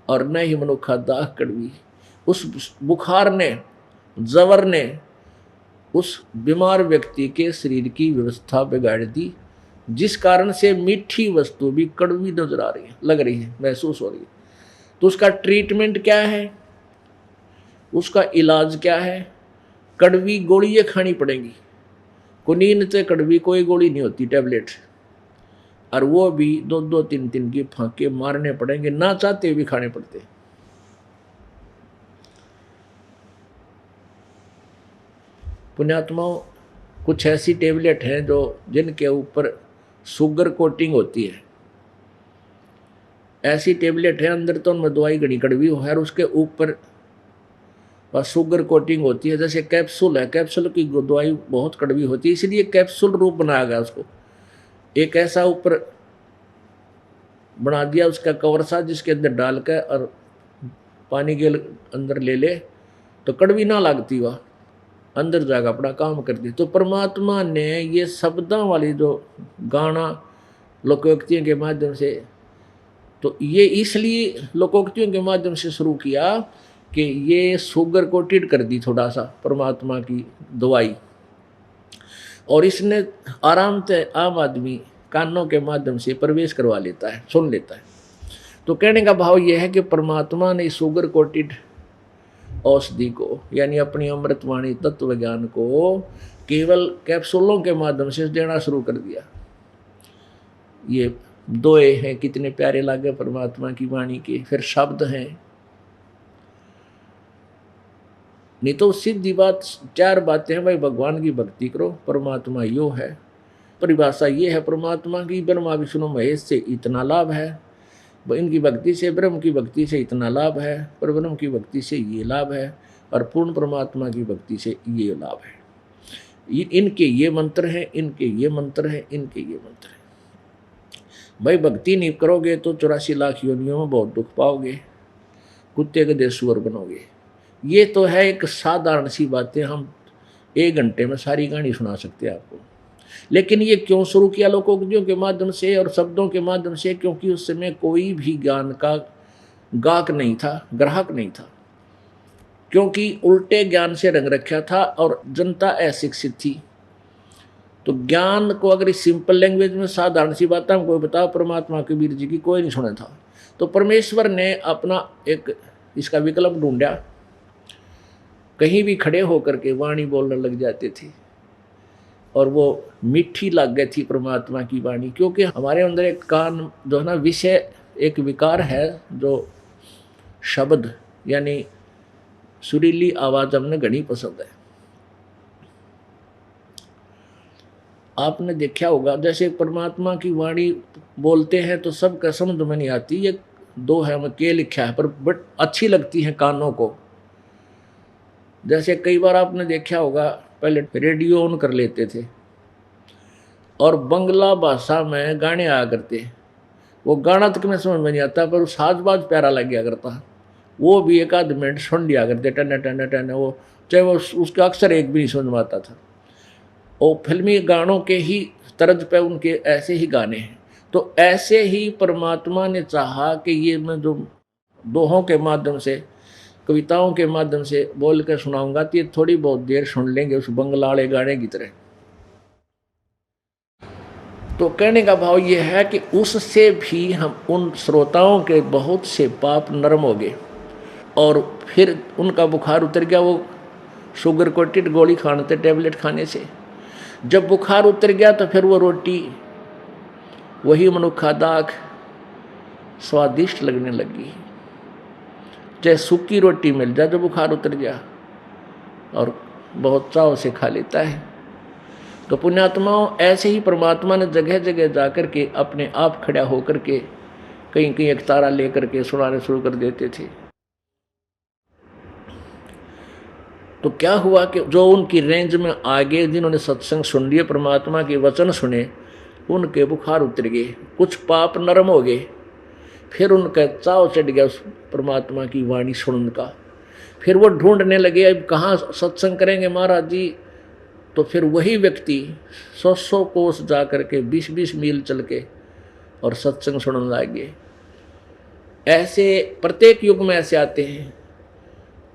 और न ही मनुखादा कड़वी। उस बुखार ने, जवर ने उस बीमार व्यक्ति के शरीर की व्यवस्था बिगाड़ दी, जिस कारण से मीठी वस्तु भी कड़वी नजर आ रही है, लग रही है, महसूस हो रही है। तो उसका ट्रीटमेंट क्या है, उसका इलाज क्या है? कड़वी गोलियां खानी पड़ेंगी। कुनीन से कड़वी कोई गोली नहीं होती, टैबलेट, और वो भी 2-2, 3-3 की फांके मारने पड़ेंगे, ना चाहते भी खाने पड़ते। पुण्यात्माओं, कुछ ऐसी टेबलेट हैं जिनके ऊपर शुगर कोटिंग होती है। ऐसी टेबलेट है, अंदर तो उनमें दवाई घनी कड़वी हो है, और उसके ऊपर बस शुगर कोटिंग होती है। जैसे कैप्सूल है, कैप्सूल की दवाई बहुत कड़वी होती है, इसलिए कैप्सूल रूप बनाया गया उसको। एक ऐसा ऊपर बना दिया उसका कवर सा, जिसके अंदर डाल कर और पानी के अंदर ले ले तो कड़वी ना लगती, वह अंदर जाकर अपना काम कर दी। तो परमात्मा ने ये शब्दों वाली जो गाना लोकोक्तियों के माध्यम से, तो ये इसलिए लोकोक्तियों के माध्यम से शुरू किया कि ये शुगर कोटेड कर दी थोड़ा सा परमात्मा की दवाई, और इसने आराम से आम आदमी कानों के माध्यम से प्रवेश करवा लेता है, सुन लेता है। तो कहने का भाव यह है कि परमात्मा ने शुगर कोटेड औषधि को, यानी अपनी अमृतवाणी तत्व ज्ञान को केवल कैप्सूलों के माध्यम से देना शुरू कर दिया। ये दोए हैं, कितने प्यारे लागे परमात्मा की वाणी के। फिर शब्द हैं, नहीं तो सीधी बात 4 बातें हैं भाई, भगवान की भक्ति करो, परमात्मा यो है, परिभाषा ये है परमात्मा की, ब्रह्मा विष्णु महेश से इतना लाभ है, इनकी भक्ति से, ब्रह्म की भक्ति से इतना लाभ है, पर ब्रह्म की भक्ति से ये लाभ है, और पूर्ण परमात्मा की भक्ति से ये लाभ है। इनके ये मंत्र हैं, इनके ये मंत्र हैं, इनके ये मंत्र हैं। भाई भक्ति नहीं करोगे तो 84 लाख योनियों में बहुत दुख पाओगे, कुत्ते गधे सुअर बनोगे। ये तो है एक साधारण सी बातें, हम 1 घंटे में सारी कहानी सुना सकते हैं आपको। लेकिन ये क्यों शुरू किया लोकोक्तियों के माध्यम से और शब्दों के माध्यम से? क्योंकि उस समय कोई भी ज्ञान का गाहक नहीं था, ग्राहक नहीं था, क्योंकि उल्टे ज्ञान से रंग रखा था और जनता अशिक्षित थी। तो ज्ञान को अगर सिंपल लैंग्वेज में साधारण सी बात हमको बताओ, परमात्मा कबीर जी की कोई नहीं सुना था। तो परमेश्वर ने अपना एक इसका विकल्प ढूंढा। कहीं भी खड़े होकर के वाणी बोलने लग जाते थे और वो मीठी लग गई थी परमात्मा की वाणी, क्योंकि हमारे अंदर एक कान जो है ना, विषय एक विकार है, जो शब्द यानी सुरीली आवाज़ हमने घनी पसंद है। आपने देखा होगा जैसे परमात्मा की वाणी बोलते हैं तो सबका समझ में नहीं आती, ये 2 है में के लिखा है, पर बट अच्छी लगती है कानों को। जैसे कई बार आपने देखा होगा पहले रेडियो ऑन कर लेते थे और बंगला भाषा में गाने आया करते, वो गाना तक में समझ में नहीं आता, पर साज बाज प्यारा लग गया करता, वो भी 1 आध मिनट सुन लिया करते, टन टन टन, वो चाहे वो उसका अक्सर एक भी नहीं समझ में आता था। और फिल्मी गानों के ही तर्ज पे उनके ऐसे ही गाने हैं। तो ऐसे ही परमात्मा ने चाहा कि ये मैं जो दोहों के माध्यम से, कविताओं के माध्यम से बोल कर सुनाऊंगा तो ये थोड़ी बहुत देर सुन लेंगे उस बंगला वाले गाने की तरह। तो कहने का भाव ये है कि उससे भी हम उन श्रोताओं के बहुत से पाप नरम हो गए और फिर उनका बुखार उतर गया। वो शुगर कोटेड गोली खाने थे, टेबलेट खाने से जब बुखार उतर गया तो फिर वो रोटी, वही मनुखा दाग स्वादिष्ट लगने लगी। चाहे सूखी रोटी मिल जाए, जब बुखार उतर गया और बहुत चाव से खा लेता है। तो पुण्यात्माओं, ऐसे ही परमात्मा ने जगह जगह जाकर के अपने आप खड़ा होकर के कहीं कहीं एक तारा लेकर के सुनाने शुरू कर देते थे। तो क्या हुआ कि जो उनकी रेंज में आगे जिन्होंने सत्संग सुन लिए, परमात्मा के वचन सुने, उनके बुखार उतर गए, कुछ पाप नरम हो गए, फिर उनका चाव चढ़ गया उस परमात्मा की वाणी सुनने का। फिर वो ढूंढने लगे अब कहाँ सत्संग करेंगे महाराज जी। तो फिर वही व्यक्ति 100 कोस जा कर के 20 मील चल के और सत्संग सुनने लगे। ऐसे प्रत्येक युग में ऐसे आते हैं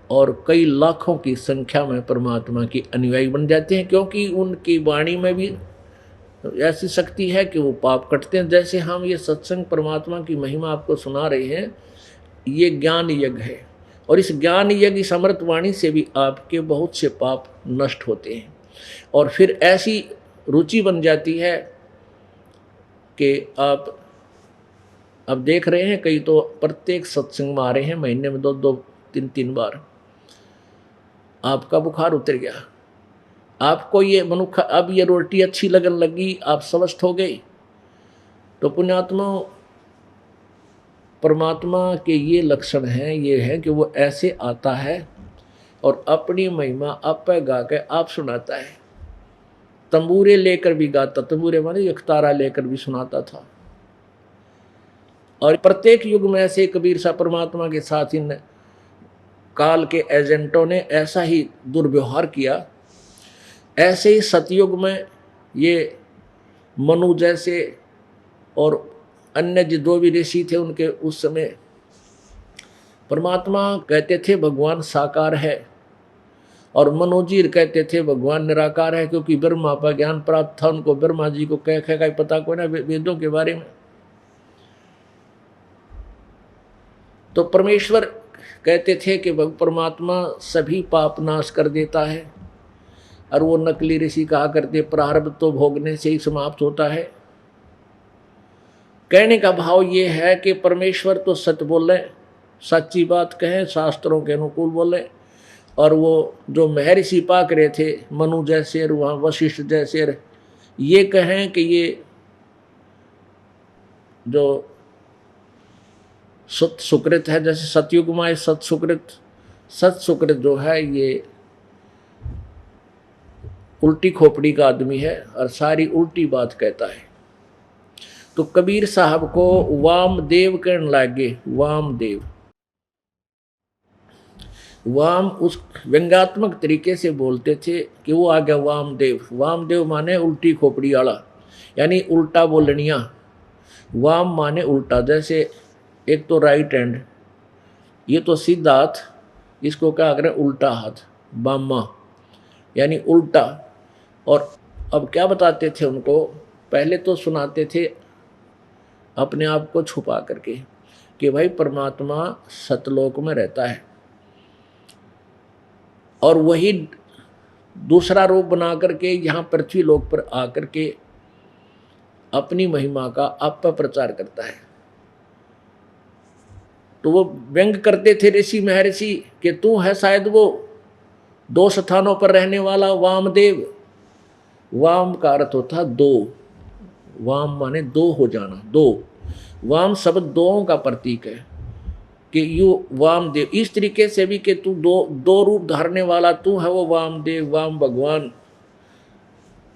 और कई लाखों की संख्या में परमात्मा की अनुयायी बन जाते हैं, क्योंकि उनकी वाणी में भी ऐसी शक्ति है कि वो पाप कटते हैं। जैसे हम ये सत्संग परमात्मा की महिमा आपको सुना रहे हैं, ये ज्ञान यज्ञ है और इस ज्ञान यज्ञ समर्थ वाणी से भी आपके बहुत से पाप नष्ट होते हैं। और फिर ऐसी रुचि बन जाती है कि आप अब देख रहे हैं कई तो प्रत्येक सत्संग में आ रहे हैं, महीने में 2-2, 3-3 बार। आपका बुखार उतर गया, आपको ये मनुष्य अब ये रोटी अच्छी लगने लगी, आप स्वस्थ हो गए। तो पुण्यात्मा, परमात्मा के ये लक्षण हैं, ये है कि वो ऐसे आता है और अपनी महिमा आप पे गा के आप सुनाता है। तंबूरे लेकर भी गाता, तंबूरे माने एक तारा लेकर भी सुनाता था। और प्रत्येक युग में ऐसे कबीर सा परमात्मा के साथ इन काल के एजेंटों ने ऐसा ही दुर्व्यवहार किया। ऐसे ही सतयुग में ये मनु जैसे और अन्य जो भी ऋषि थे, उनके उस समय परमात्मा कहते थे भगवान साकार है और मनोजीर कहते थे भगवान निराकार है, क्योंकि ब्रह्मा पर ज्ञान प्राप्त था उनको। ब्रह्मा जी को कह का पता कोई ना वेदों के बारे में। तो परमेश्वर कहते थे कि परमात्मा सभी पाप नाश कर देता है, और वो नकली ऋषि कहा करते प्रारब्ध तो भोगने से ही समाप्त होता है। कहने का भाव ये है कि परमेश्वर तो सत्य बोले, सच्ची बात कहें, शास्त्रों के अनुकूल बोले। और वो जो महर्षि पाक रहे थे, मनु जैसे, वहाँ वशिष्ठ जैसे, ये कहें कि ये जो सत सुकृत है, जैसे सतयुग में सत सुकृत जो है ये उल्टी खोपड़ी का आदमी है और सारी उल्टी बात कहता है। तो कबीर साहब को वामदेव कहने लगे। वाम उस व्यंग्यात्मक तरीके से बोलते थे कि वो आ गया वामदेव माने उल्टी खोपड़ी वाला, यानी उल्टा बोलनिया। वाम माने उल्टा, जैसे एक तो राइट हैंड, ये तो सीधा हाथ, इसको क्या करें उल्टा हाथ, बामा यानी उल्टा। और अब क्या बताते थे उनको, पहले तो सुनाते थे अपने आप को छुपा करके कि भाई परमात्मा सतलोक में रहता है, और वही दूसरा रूप बना करके यहाँ पृथ्वी लोक पर आकर के अपनी महिमा का आप पर प्रचार करता है। तो वो व्यंग करते थे ऋषि महर्षि कि तू है शायद वो 2 स्थानों पर रहने वाला वामदेव। वाम का अर्थ होता 2, वाम माने 2 हो जाना, 2। वाम शब्द 2 का प्रतीक है कि यू वामदेव, इस तरीके से भी कि तू दो रूप धारने वाला तू है वो वामदेव, वाम भगवान।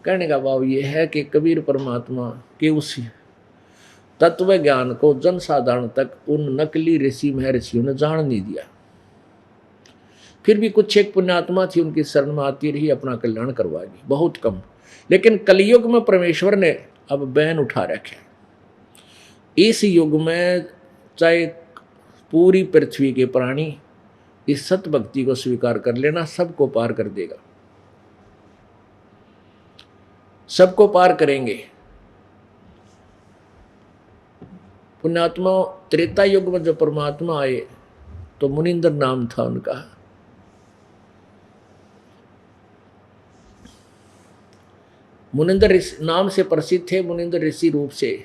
कहने का भाव ये है कि कबीर परमात्मा के उस तत्व ज्ञान को जनसाधारण तक उन नकली ऋषि महर्षियों ने जान नहीं दिया। फिर भी कुछ एक पुण्यात्मा थी, उनकी शरण में आती रही, अपना कल्याण करवाएगी, बहुत कम। लेकिन कलयुग में परमेश्वर ने अब बैन उठा रखे। इस युग में चाहे पूरी पृथ्वी के प्राणी इस सत भक्ति को स्वीकार कर लेना, सबको पार कर देगा, सबको पार करेंगे। पुण्यात्मा त्रेता युग में जो परमात्मा आए तो मुनिंदर नाम था उनका। मुनिंदर नाम से प्रसिद्ध थे, मुनिंदर ऋषि रूप से।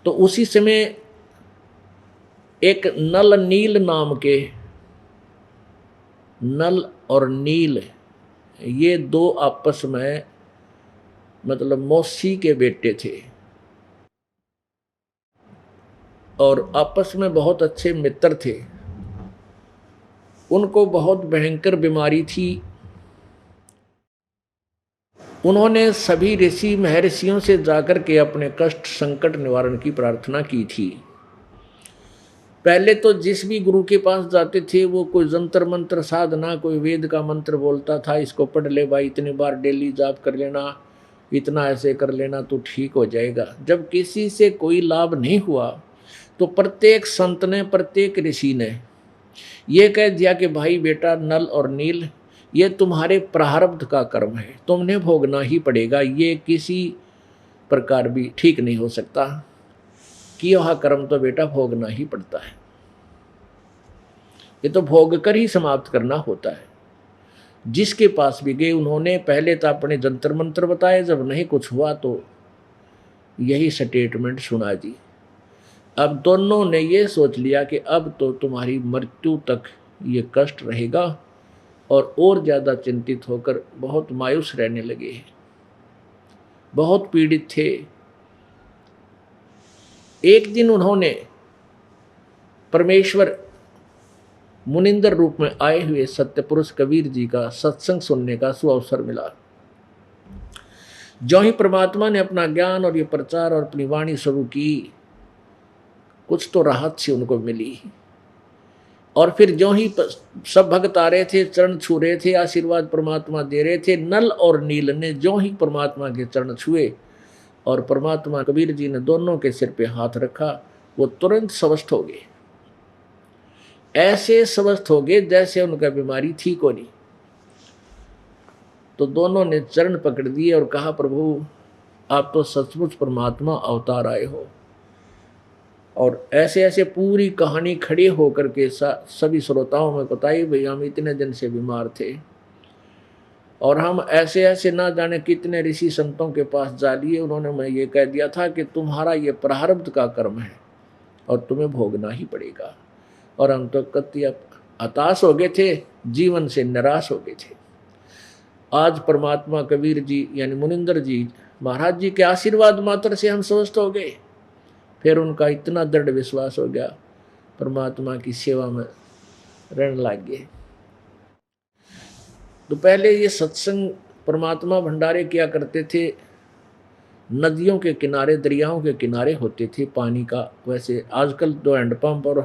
तो उसी समय एक नल नील नाम के, नल और नील ये 2 आपस में मतलब मौसी के बेटे थे और आपस में बहुत अच्छे मित्र थे। उनको बहुत भयंकर बीमारी थी। उन्होंने सभी ऋषि महर्षियों से जाकर के अपने कष्ट संकट निवारण की प्रार्थना की थी। पहले तो जिस भी गुरु के पास जाते थे वो कोई जंतर मंत्र साधना, कोई वेद का मंत्र बोलता था, इसको पढ़ ले भाई, इतनी बार डेली जाप कर लेना, इतना ऐसे कर लेना तो ठीक हो जाएगा। जब किसी से कोई लाभ नहीं हुआ तो प्रत्येक संत ने, प्रत्येक ऋषि ने ये कह दिया कि भाई बेटा नल और नील ये तुम्हारे प्रारब्ध का कर्म है, तुमने भोगना ही पड़ेगा, ये किसी प्रकार भी ठीक नहीं हो सकता कि यह कर्म तो बेटा भोगना ही पड़ता है, ये तो भोग कर ही समाप्त करना होता है। जिसके पास भी गए उन्होंने पहले तो अपने जंतर मंत्र बताए, जब नहीं कुछ हुआ तो यही स्टेटमेंट सुना दी। अब दोनों ने ये सोच लिया कि अब तो तुम्हारी मृत्यु तक ये कष्ट रहेगा, और ज़्यादा चिंतित होकर बहुत मायूस रहने लगे, बहुत पीड़ित थे। एक दिन उन्होंने परमेश्वर मुनिंदर रूप में आए हुए सत्य पुरुष कबीर जी का सत्संग सुनने का सुअवसर मिला। जो ही परमात्मा ने अपना ज्ञान और ये प्रचार और अपनी वाणी शुरू की, कुछ तो राहत सी उनको मिली। और फिर जो ही सब भक्त आ रहे थे, चरण छू रहे थे, आशीर्वाद परमात्मा दे रहे थे, नल और नील ने जो ही परमात्मा के चरण छुए और परमात्मा कबीर जी ने दोनों के सिर पे हाथ रखा, वो तुरंत स्वस्थ हो गए। ऐसे स्वस्थ हो गए जैसे उनका बीमारी ठीक हो नहीं। तो दोनों ने चरण पकड़ दिए और कहा, प्रभु आप तो सचमुच परमात्मा अवतार आए हो। और ऐसे ऐसे पूरी कहानी खड़े होकर के सभी श्रोताओं में बताई, भाई हम इतने दिन से बीमार थे और हम ऐसे ऐसे ना जाने कितने ऋषि संतों के पास जा लिए, उन्होंने मैं ये कह दिया था कि तुम्हारा ये प्रारब्ध का कर्म है और तुम्हें भोगना ही पड़ेगा। और हम तो कति हताश हो गए थे, जीवन से निराश हो गए थे। आज परमात्मा कबीर जी यानी मुनिंदर जी महाराज जी के आशीर्वाद मात्र से हम स्वस्थ हो गए। फिर उनका इतना दृढ़ विश्वास हो गया, परमात्मा की सेवा में रहने लग गए। तो पहले ये सत्संग परमात्मा भंडारे किया करते थे, नदियों के किनारे, दरियाओं के किनारे होते थे पानी का। वैसे आजकल तो हैंडपंप और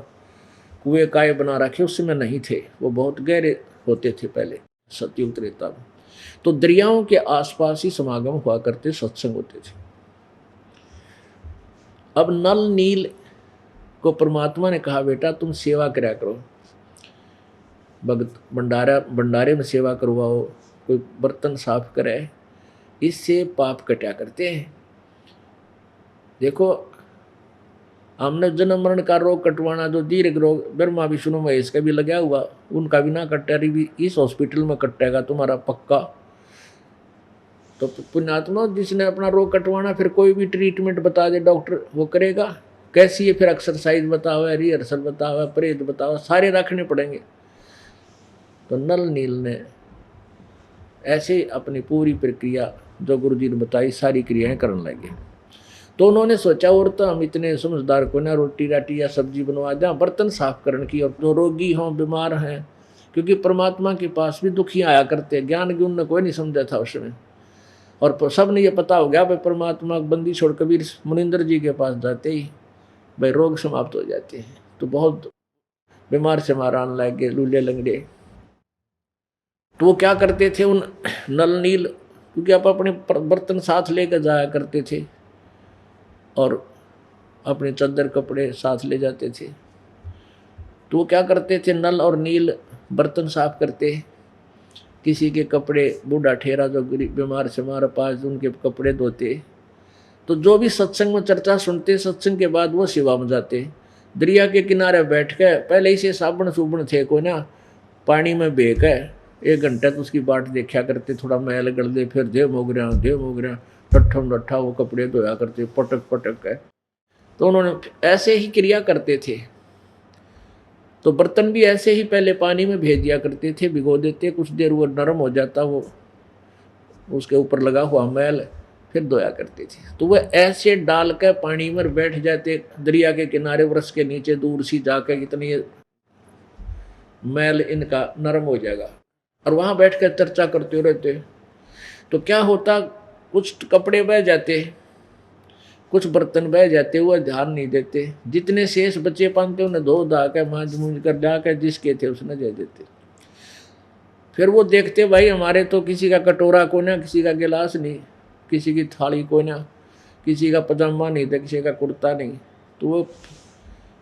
कुएं काय बना रखे, उसमें नहीं थे, वो बहुत गहरे होते थे पहले सतयुग त्रेता में। तो दरियाओं के आसपास ही समागम हुआ करते, सत्संग होते थे। अब नल नील को परमात्मा ने कहा, बेटा तुम सेवा कराया करो, भगत भंडारे में सेवा करवाओ, कोई बर्तन साफ करे, इससे पाप कटा करते हैं। देखो हमने जन्म मरण का रोग कटवाना, जो दीर्घ रोग ब्रह्मा विष्णु महेश का भी लगा हुआ, उनका भी ना कटे, भी इस हॉस्पिटल में कटेगा तुम्हारा पक्का। तो पुण्यात्मा जिसने अपना रोग कटवाना, फिर कोई भी ट्रीटमेंट बता दे डॉक्टर, वो करेगा कैसी है? फिर एक्सरसाइज बताओ, रिहर्सल बताओ, परहेज बताओ, सारे रखने पड़ेंगे। तो नल नील ने ऐसे अपनी पूरी प्रक्रिया जो गुरु जी ने बताई, सारी क्रियाएं करने लगे। तो उन्होंने सोचा, और तो हम इतने समझदार को ना रोटी राटी या सब्जी बनवा दें, बर्तन साफ करने की, और जो रोगी हों, बीमार हैं, क्योंकि परमात्मा के पास भी दुखी आया करते, ज्ञान की उनने कोई नहीं समझा था उस समय। और सब ने ये पता हो गया भाई परमात्मा बंदी छोड़ कबीर मुनिंदर जी के पास जाते ही भाई रोग समाप्त हो जाते हैं। तो बहुत बीमार से मारान लग गए, लूले लंगड़े। तो वो क्या करते थे, उन नल नील, क्योंकि आप अपने बर्तन साथ लेकर जाया करते थे और अपने चादर कपड़े साथ ले जाते थे। तो वो क्या करते थे, नल और नील बर्तन साफ करते, किसी के कपड़े, बूढ़ा ठेरा जो बीमार से मारा पास, उनके कपड़े धोते। तो जो भी सत्संग में चर्चा सुनते, सत्संग के बाद वो सेवा में जाते। दरिया के किनारे बैठ के, पहले ही से साबुन सुबुन थे कोई ना, पानी में बह के 1 घंटा तो उसकी बाट देखा करते, थोड़ा मैल गड़ दे, फिर दे मोगरिया टट्ठम डट्ठा वो कपड़े धोया करते, पटक पटक के। तो उन्होंने ऐसे ही क्रिया करते थे। तो बर्तन भी ऐसे ही पहले पानी में भेज दिया करते थे, भिगो देते, कुछ देर वो नरम हो जाता, वो उसके ऊपर लगा हुआ मैल, फिर धोया करते थे। तो वह ऐसे डाल कर पानी में बैठ जाते दरिया के किनारे, वृक्ष के नीचे दूर सी जाकर, कितनी मैल इनका नरम हो जाएगा, और वहां बैठ कर चर्चा करते रहते। तो क्या होता, कुछ कपड़े बह जाते, कुछ बर्तन बह जाते, वो ध्यान नहीं देते। जितने शेष बचे पानते उन्हें धो धा के मांझ मूंझ कर जाकर जिसके थे उसने दे देते। फिर वो देखते, भाई हमारे तो किसी का कटोरा कोई ना, किसी का गिलास नहीं, किसी की थाली कोई ना, किसी का पजामा नहीं था, किसी का कुर्ता नहीं। तो वो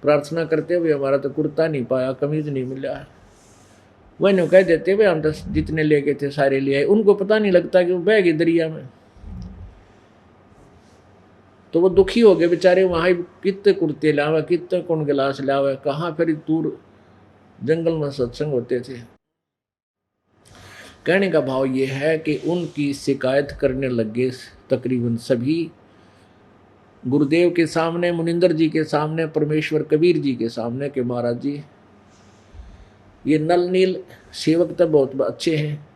प्रार्थना करते, भाई हमारा तो कुर्ता नहीं पाया, कमीज नहीं मिला। वह न्यू कह देते, भाई हम तो जितने ले गए थे सारे ले आए। उनको पता नहीं लगता कि वो बह गए दरिया में। तो वो दुखी हो गए बेचारे, वहाँ कितने कुर्ते लावे, कितने कौन गिलास लावे, कहाँ फिर दूर जंगल में सत्संग होते थे। कहने का भाव ये है कि उनकी शिकायत करने लगे तकरीबन सभी, गुरुदेव के सामने, मुनिंदर जी के सामने, परमेश्वर कबीर जी के सामने, कि महाराज जी ये नल नील सेवक तो बहुत अच्छे हैं,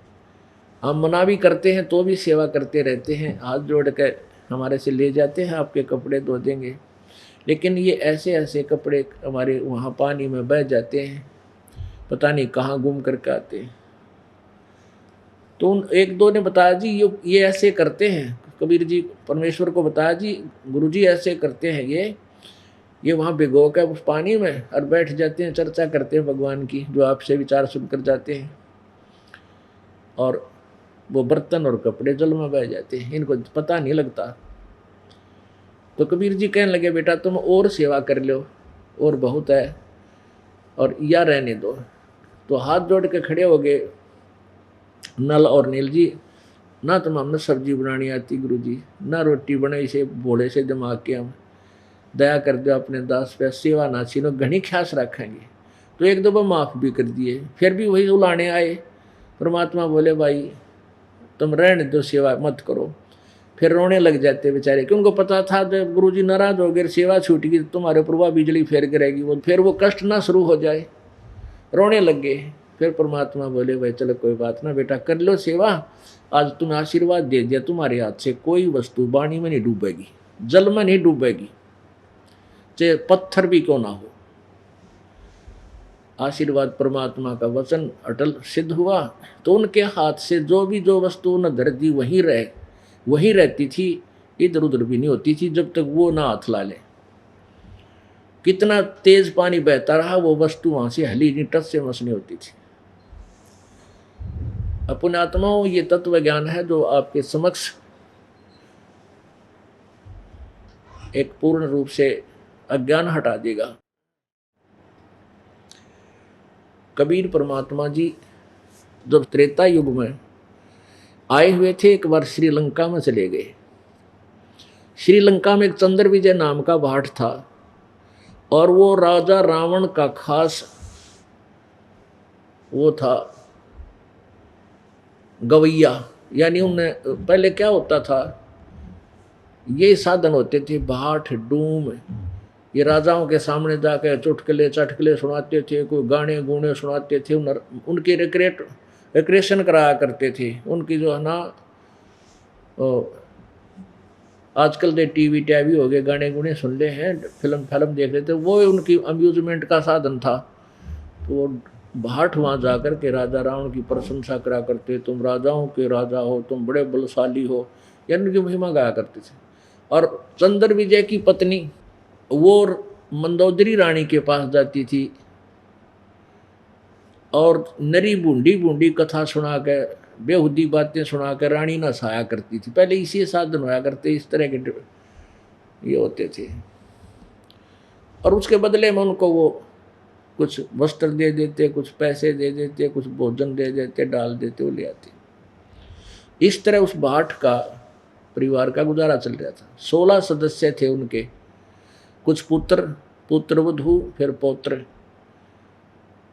हम मना भी करते हैं तो भी सेवा करते रहते हैं, हाथ जोड़ कर हमारे से ले जाते हैं, आपके कपड़े धो देंगे, लेकिन ये ऐसे ऐसे कपड़े हमारे वहाँ पानी में बह जाते हैं, पता नहीं कहाँ गुम करके आते हैं। तो उन 1-2 ने बताया, जी ये ऐसे करते हैं। कबीर जी परमेश्वर को बताया, जी गुरु जी ऐसे करते हैं, ये वहाँ भिगो कर उस पानी में और बैठ जाते हैं, चर्चा करते हैं भगवान की, जो आपसे विचार सुनकर जाते हैं, और वो बर्तन और कपड़े जल में बह जाते हैं, इनको पता नहीं लगता। तो कबीर जी कहने लगे, बेटा तुम और सेवा कर लो, और बहुत है, और या रहने दो। तो हाथ जोड़ के खड़े हो गए नल और नील जी, ना तुम हमने सब्जी बनानी आती गुरु जी, ना रोटी बनाई से भोले से दिमाग के, हम दया कर दो अपने दास पे, सेवा ना छीनो, घनी ख्यास रखेंगे। तो 1 दफा माफ़ भी कर दिए, फिर भी वही उलाने आए। परमात्मा बोले, भाई तुम रहने दो, सेवा मत करो। फिर रोने लग जाते बेचारे, क्योंकि उनको पता था जब गुरु जी नाराज हो गए, सेवा छूट गई, तुम्हारे ऊपर बिजली फेर गिरेगी, वो फिर वो कष्ट ना शुरू हो जाए। रोने लग गए। फिर परमात्मा बोले भाई चलो कोई बात ना बेटा, कर लो सेवा, आज तुम्हें आशीर्वाद दे दिया, तुम्हारे हाथ से कोई वस्तु वाणी में नहीं डूबेगी, जल में नहीं डूबेगी, चाहे पत्थर भी क्यों ना हो। आशीर्वाद परमात्मा का वचन अटल सिद्ध हुआ। तो उनके हाथ से जो वस्तु उन्हें धर दी वही रहती थी, इधर उधर भी नहीं होती थी जब तक वो ना हाथ ला ले। कितना तेज पानी बहता रहा, वो वस्तु वहां से हली नहीं, टस से मस नहीं होती थी। अपने आत्माओं, ये तत्व ज्ञान है जो आपके समक्ष एक पूर्ण रूप से अज्ञान हटा देगा। कबीर परमात्मा जी जब त्रेता युग में आए हुए थे, एक बार श्रीलंका में चले गए। श्रीलंका में एक चंद्र विजय नाम का भाट था, और वो राजा रावण का खास वो था गवैया। यानी उन्हें पहले क्या होता था, ये साधन होते थे भाट डूम, ये राजाओं के सामने जाकर चुटकुले चटकुले सुनाते थे, कोई गाने गुणे सुनाते थे, उनकी रिक्रिएशन कराया करते थे। उनकी जो है ना आजकल तो टीवी हो गए, गाने गुणे सुन ले हैं, फिल्म देख लेते, वो उनकी अम्यूजमेंट का साधन था। तो वो भाट वहाँ जाकर के राजा रावण की प्रशंसा करा करते, तुम राजाओं के राजा हो, तुम बड़े बलशाली हो, यानी उनकी महिमा गाया करते थे। और चंद्र विजय की पत्नी वो मंदोदरी रानी के पास जाती थी और नरी बूंदी कथा सुना के, बेहुदी बातें सुना कर रानी न सहाया करती थी। पहले इसी साधन होया करते, इस तरह के ये होते थे। और उसके बदले में उनको वो कुछ वस्त्र दे देते, कुछ पैसे दे देते, कुछ भोजन दे देते, डाल देते, वो ले आते। इस तरह उस भाट का परिवार का गुजारा चल रहा था। 16 सदस्य थे उनके, कुछ पुत्रवधू, फिर पौत्र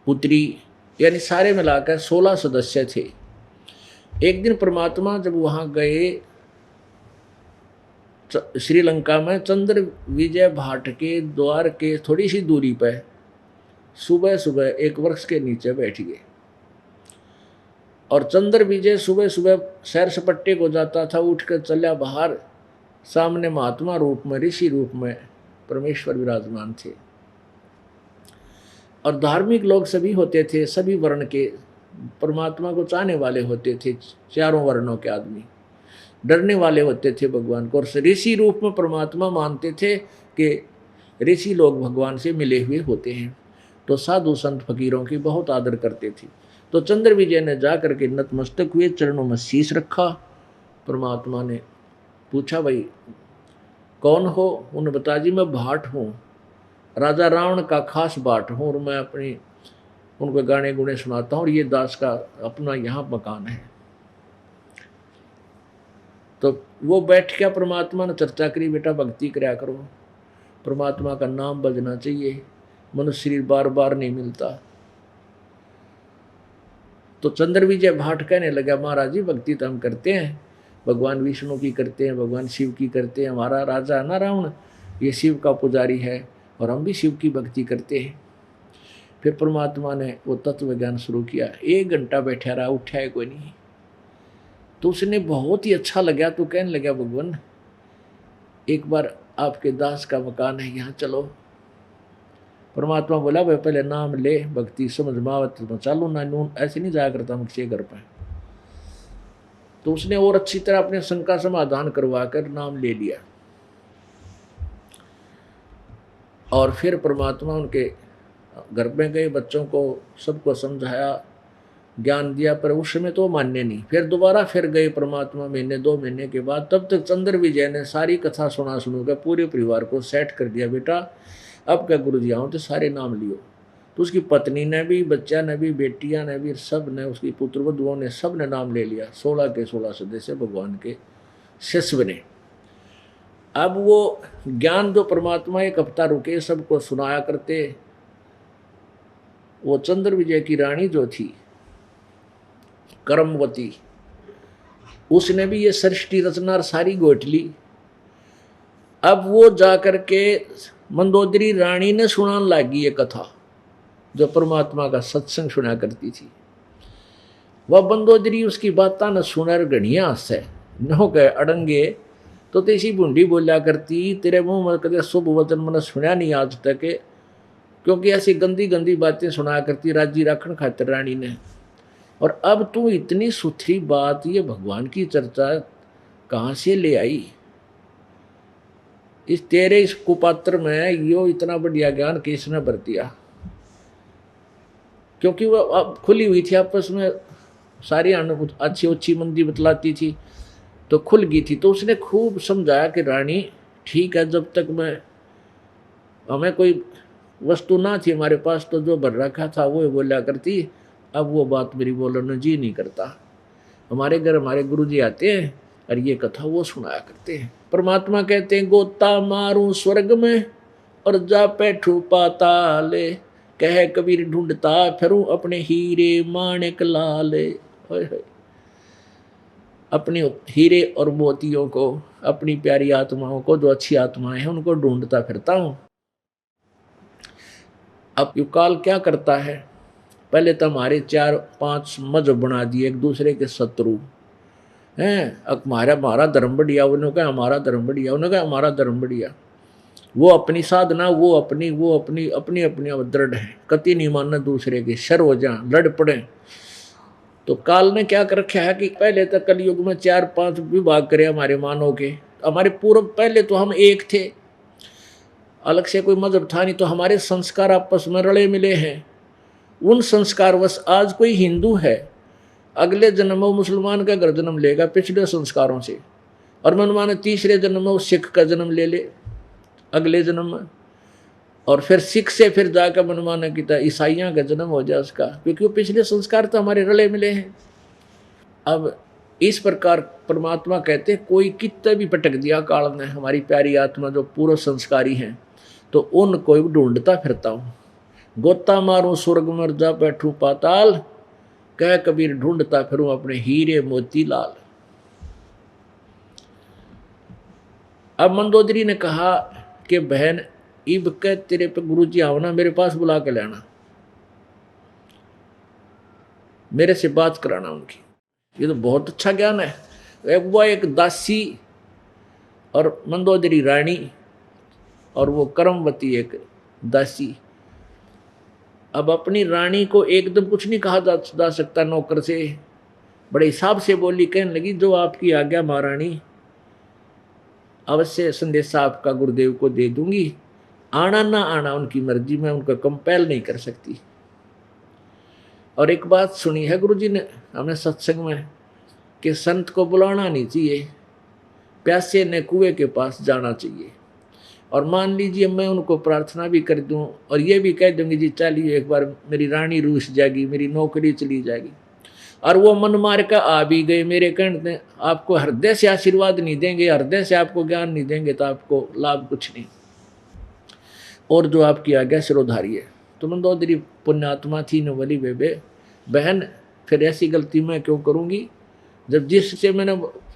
पुत्री, यानी सारे मिलाकर 16 सदस्य थे। एक दिन परमात्मा जब वहां गए श्रीलंका में, चंद्र विजय भाट के द्वार के थोड़ी सी दूरी पर सुबह सुबह एक वृक्ष के नीचे बैठ गए। और चंद्र विजय सुबह सुबह सैर सपट्टे को जाता था, उठकर चला बाहर, सामने महात्मा रूप में, ऋषि रूप में परमेश्वर विराजमान थे। और धार्मिक लोग सभी होते थे, सभी वर्ण के, परमात्मा को चाहने वाले होते थे, चारों वर्णों के आदमी, डरने वाले होते थे भगवान को। और ऋषि रूप में परमात्मा मानते थे कि ऋषि लोग भगवान से मिले हुए होते हैं, तो साधु संत फकीरों की बहुत आदर करते थे। तो चंद्र विजय ने जाकर के नतमस्तक हुए, चरणों में शीश रखा। परमात्मा ने पूछा, भाई कौन हो? उन्होंने बताया, जी मैं भाट हूँ, राजा रावण का खास भाट हूँ, और मैं अपनी उनको गाने गुणे सुनाता हूँ, और ये दास का अपना यहाँ मकान है। तो वो बैठ के परमात्मा ने चर्चा करी, बेटा भक्ति कराया करो, परमात्मा का नाम बजना चाहिए, मनुष्य शरीर बार बार नहीं मिलता। तो चंद्र विजय भाट कहने लगा, महाराज जी भक्ति तो हम करते हैं, भगवान विष्णु की करते हैं, भगवान शिव की करते हैं, हमारा राजा है ना रावण, ये शिव का पुजारी है, और हम भी शिव की भक्ति करते हैं। फिर परमात्मा ने वो तत्व ज्ञान शुरू किया। 1 घंटा बैठा रहा, उठा है कोई नहीं। तो उसने बहुत ही अच्छा लगा, तो कहने लगा, भगवान एक बार आपके दास का मकान है, यहाँ चलो। परमात्मा बोला, भाई पहले नाम ले, भक्ति समझ मावत चालू ना, नून ऐसे नहीं जाया करता मुझसे घर पर। तो उसने और अच्छी तरह अपने शंका समाधान करवा कर नाम ले लिया। और फिर परमात्मा उनके घर में गए, बच्चों को सबको समझाया, ज्ञान दिया, पर उस समय तो मान्य नहीं। फिर दोबारा फिर गए परमात्मा, महीने 2 महीने के बाद। तब तक चंद्र विजय ने सारी कथा सुना कर पूरे परिवार को सेट कर दिया, बेटा अब क्या गुरु जी आओ तो सारे नाम लियो। तो उसकी पत्नी ने भी, बच्चा ने भी, बेटियां ने भी, सब ने, उसकी पुत्रवधुओं ने, सब ने नाम ले लिया। 16 के 16 सदस्य भगवान के शिष्य बने। अब वो ज्ञान जो परमात्मा 1 हफ्ता रुके सबको सुनाया करते, वो चंद्र विजय की रानी जो थी कर्मवती, उसने भी ये सृष्टि रचना सारी गोट ली। अब वो जाकर के मंदोदरी रानी ने सुनाने लगी ये कथा, जो परमात्मा का सत्संग सुना करती थी। वह मंदोदरी उसकी बात न सुनर गणिया से न गए अड़ंगे, तो तेसी बूंदी बोला करती, तेरे मुंह में कदे शुभ वचन मैंने सुना नहीं आज तक, क्योंकि ऐसी गंदी गंदी बातें सुना करती राजी रखन खातिर रानी ने। और अब तू इतनी सुथरी बात, ये भगवान की चर्चा कहाँ से ले आई? इस तेरे इस कुपात्र में यो इतना बढ़िया ज्ञान किसने भर दिया? क्योंकि वह अब खुली हुई थी आपस में, सारी अच्छी अच्छी मंदी बतलाती थी तो खुल गई थी। तो उसने खूब समझाया कि रानी ठीक है, जब तक मैं हमें कोई वस्तु ना थी हमारे पास तो जो भर रखा था वो बोला करती, अब वो बात मेरी बोलने जी नहीं करता। हमारे घर हमारे गुरुजी आते हैं और ये कथा वो सुनाया करते हैं। परमात्मा कहते हैं, गोता मारूं स्वर्ग में और जा बैठूं पाताले, कह कबीर ढूंढता फिरूं अपने हीरे माणिक लाले। अपने हीरे और मोतियों को, अपनी प्यारी आत्माओं को, जो अच्छी आत्माएं हैं उनको ढूंढता फिरता हूं। अब युकाल क्या करता है? पहले तो हमारे 4-5 मजहब बना दिए, एक दूसरे के शत्रु हैं। हमारा धर्म बढ़िया, उन्होंने कहा हमारा धर्म बढ़िया, उन्होंने कहा हमारा धर्म बढ़िया। वो अपनी साधना, वो अपनी दृढ़ है, कति नहीं मानना दूसरे के, शर हो जा लड़ पड़े। तो काल ने क्या कर रखा है कि पहले तो कलयुग में 4-5 विभाग करे हमारे मानव के। हमारे पूर्व पहले तो हम एक थे, अलग से कोई मजहब था नहीं, तो हमारे संस्कार आपस में रले मिले हैं। उन संस्कार बस आज कोई हिंदू है, अगले जन्म में मुसलमान का घर जन्म लेगा पिछले संस्कारों से, और मनमाने तीसरे जन्म में वो सिख का जन्म ले ले अगले जन्म में, और फिर सिख से फिर जाकर मनमाना की ईसाइयों का जन्म हो जाए उसका, क्योंकि वो पिछले संस्कार तो हमारे रले मिले हैं। अब इस प्रकार परमात्मा कहते कोई कितना भी पटक दिया काल ने हमारी प्यारी आत्मा जो पूर्व संस्कारी हैं, तो उनको ढूंढता फिरता हूँ। गोता मारूं स्वर्ग में जा बैठूं पाताल, कह कबीर ढूंढता फिरूं अपने हीरे मोती लाल। अब मंदोदरी ने कहा कि बहन इब कह तेरे पे गुरुजी आओ ना, मेरे पास बुला के लाना, मेरे से बात कराना उनकी। ये तो बहुत अच्छा ज्ञान है। वो एक दासी और मंदोदरी रानी और वो कर्मवती एक दासी। अब अपनी रानी को एकदम कुछ नहीं कहा जा सकता नौकर से, बड़े हिसाब से बोली, कहने लगी जो आपकी आज्ञा महारानी, अवश्य संदेशा आपका गुरुदेव को दे दूंगी, आना ना आना उनकी मर्जी, मैं उनको कंपेल नहीं कर सकती। और एक बात सुनी है गुरुजी ने हमें सत्संग में कि संत को बुलाना नहीं चाहिए, प्यासे ने कुएं के पास जाना चाहिए। और मान लीजिए मैं उनको प्रार्थना भी कर दूं और ये भी कह दूंगी जी चलिए एक बार मेरी रानी रूस जाएगी, मेरी नौकरी चली जाएगी, और वो मन मार कर आ भी गए, मेरे कहने आपको हृदय से आशीर्वाद नहीं देंगे, हृदय से आपको ज्ञान नहीं देंगे, तो आपको लाभ कुछ नहीं, और जो आपकी आज्ञा सिरोधारी है। तो मंदोदरी पुण्यात्मा थी नवली बेबे, बहन फिर ऐसी गलती मैं क्यों करूँगी, जब जिससे मैंने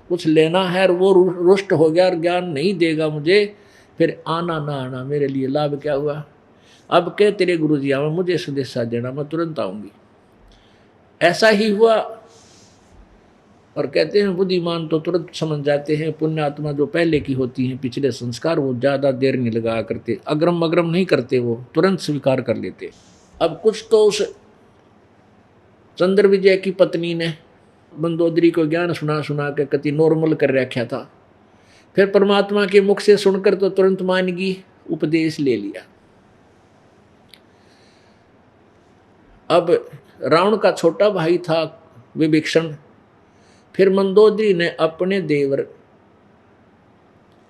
कुछ लेना है और वो रुष्ट हो गया और ज्ञान नहीं देगा मुझे, फिर आना ना आना मेरे लिए लाभ क्या हुआ। अब कह तेरे गुरुजी आवे, मुझे संदेशा देना, मैं तुरंत आऊँगी। ऐसा ही हुआ। और कहते हैं बुद्धिमान तो तुरंत समझ जाते हैं, पुण्यात्मा जो पहले की होती हैं पिछले संस्कार, वो ज़्यादा देर नहीं लगा करते, अग्रम अग्रम नहीं करते, वो तुरंत स्वीकार कर लेते। अब कुछ तो उस चंद्र विजय की पत्नी ने मंदोदरी को ज्ञान सुना सुना के कति नॉर्मल कर रखा था, फिर परमात्मा के मुख से सुनकर तो तुरंत मान गई, उपदेश ले लिया। अब रावण का छोटा भाई था विभीषण, फिर मंदोदरी ने अपने देवर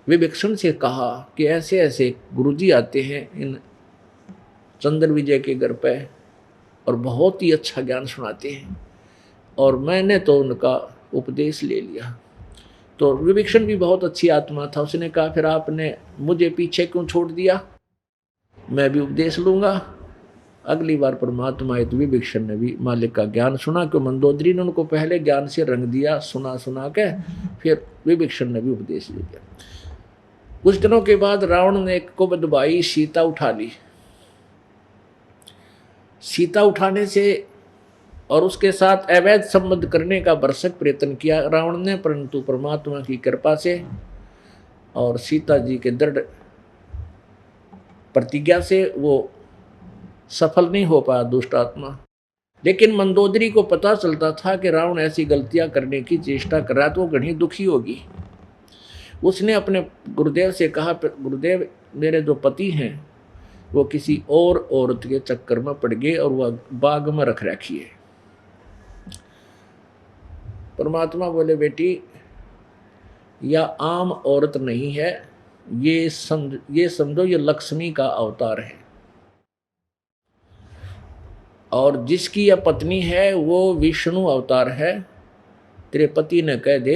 विभीषण से कहा कि ऐसे ऐसे गुरुजी आते हैं इन चंद्र विजय के घर पे और बहुत ही अच्छा ज्ञान सुनाते हैं, और मैंने तो उनका उपदेश ले लिया। तो विभीषण भी बहुत अच्छी आत्मा था, उसने कहा फिर आपने मुझे पीछे क्यों छोड़ दिया, मैं भी उपदेश लूँगा। अगली बार परमात्मा आए तो विभीषण ने भी मालिक का ज्ञान सुना, क्यों मंदोदरी ने उनको पहले ज्ञान से रंग दिया, सुना सुना के फिर विभीषण ने भी उपदेश ले दिया। कुछ दिनों के बाद रावण ने एक को बदबाई सीता उठा ली। सीता उठाने से और उसके साथ अवैध संबंध करने का भरसक प्रयत्न किया रावण ने, परंतु परमात्मा की कृपा से और सीता जी के दृढ़ प्रतिज्ञा से वो सफल नहीं हो पाया दुष्ट आत्मा। लेकिन मंदोदरी को पता चलता था कि रावण ऐसी गलतियां करने की चेष्टा कर रहा है तो वो घनी दुखी होगी। उसने अपने गुरुदेव से कहा, गुरुदेव मेरे जो पति हैं वो किसी और औरत के चक्कर में पड़ गए और वह बाग में रख रखी है। परमात्मा बोले, बेटी यह आम औरत नहीं है, ये समझो ये लक्ष्मी का अवतार है, और जिसकी यह पत्नी है वो विष्णु अवतार है। तेरे पति ने कह दे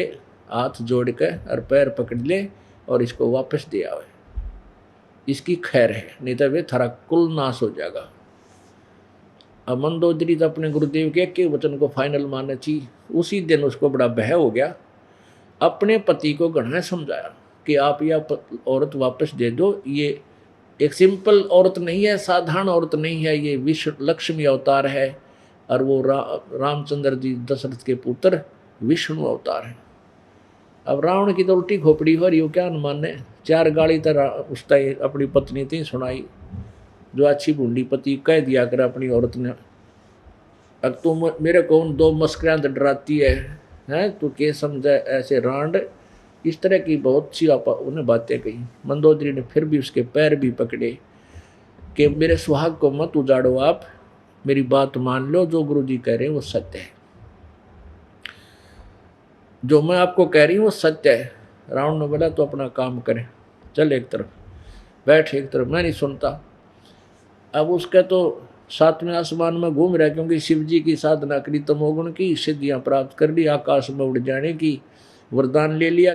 हाथ जोड़ के और पैर पकड़ ले और इसको वापस दे आवे, इसकी खैर है, नहीं तो वे थारा कुल नाश हो जाएगा। अब मंदोदरी तो अपने गुरुदेव के वचन को फाइनल मानना चाहिए। उसी दिन उसको बड़ा भय हो गया, अपने पति को घना समझाया कि आप यह औरत वापस दे दो, ये एक सिंपल औरत नहीं है, साधारण औरत नहीं है, ये विष्णु लक्ष्मी अवतार है और वो रामचंद्र जी दशरथ के पुत्र विष्णु अवतार है। अब रावण की तो उल्टी खोपड़ी हो रही हो, क्या न माने, 4 गाली तरह उसका अपनी पत्नी थी सुनाई, जो अच्छी बूंदी पति कह दिया कर अपनी औरत ने, अब तुम मेरे को 2 मस्करां डराती है तू के समझे ऐसे रांड, इस तरह की बहुत सी उन्हें बातें कही। मंदोदरी ने फिर भी उसके पैर भी पकड़े कि मेरे सुहाग को मत उजाड़ो, आप मेरी बात मान लो, जो गुरु जी कह रहे हैं वो सत्य है, जो मैं आपको कह रही हूँ वो सत्य है। रावण ने बोला तो अपना काम करे, चल एक तरफ बैठ, एक तरफ, मैं नहीं सुनता। अब उसका तो 7वें आसमान में घूम रहा है, क्योंकि शिव जी की साधना करी, तमोगुण की सिद्धियां प्राप्त कर ली, आकाश में उड़ जाने की वरदान ले लिया।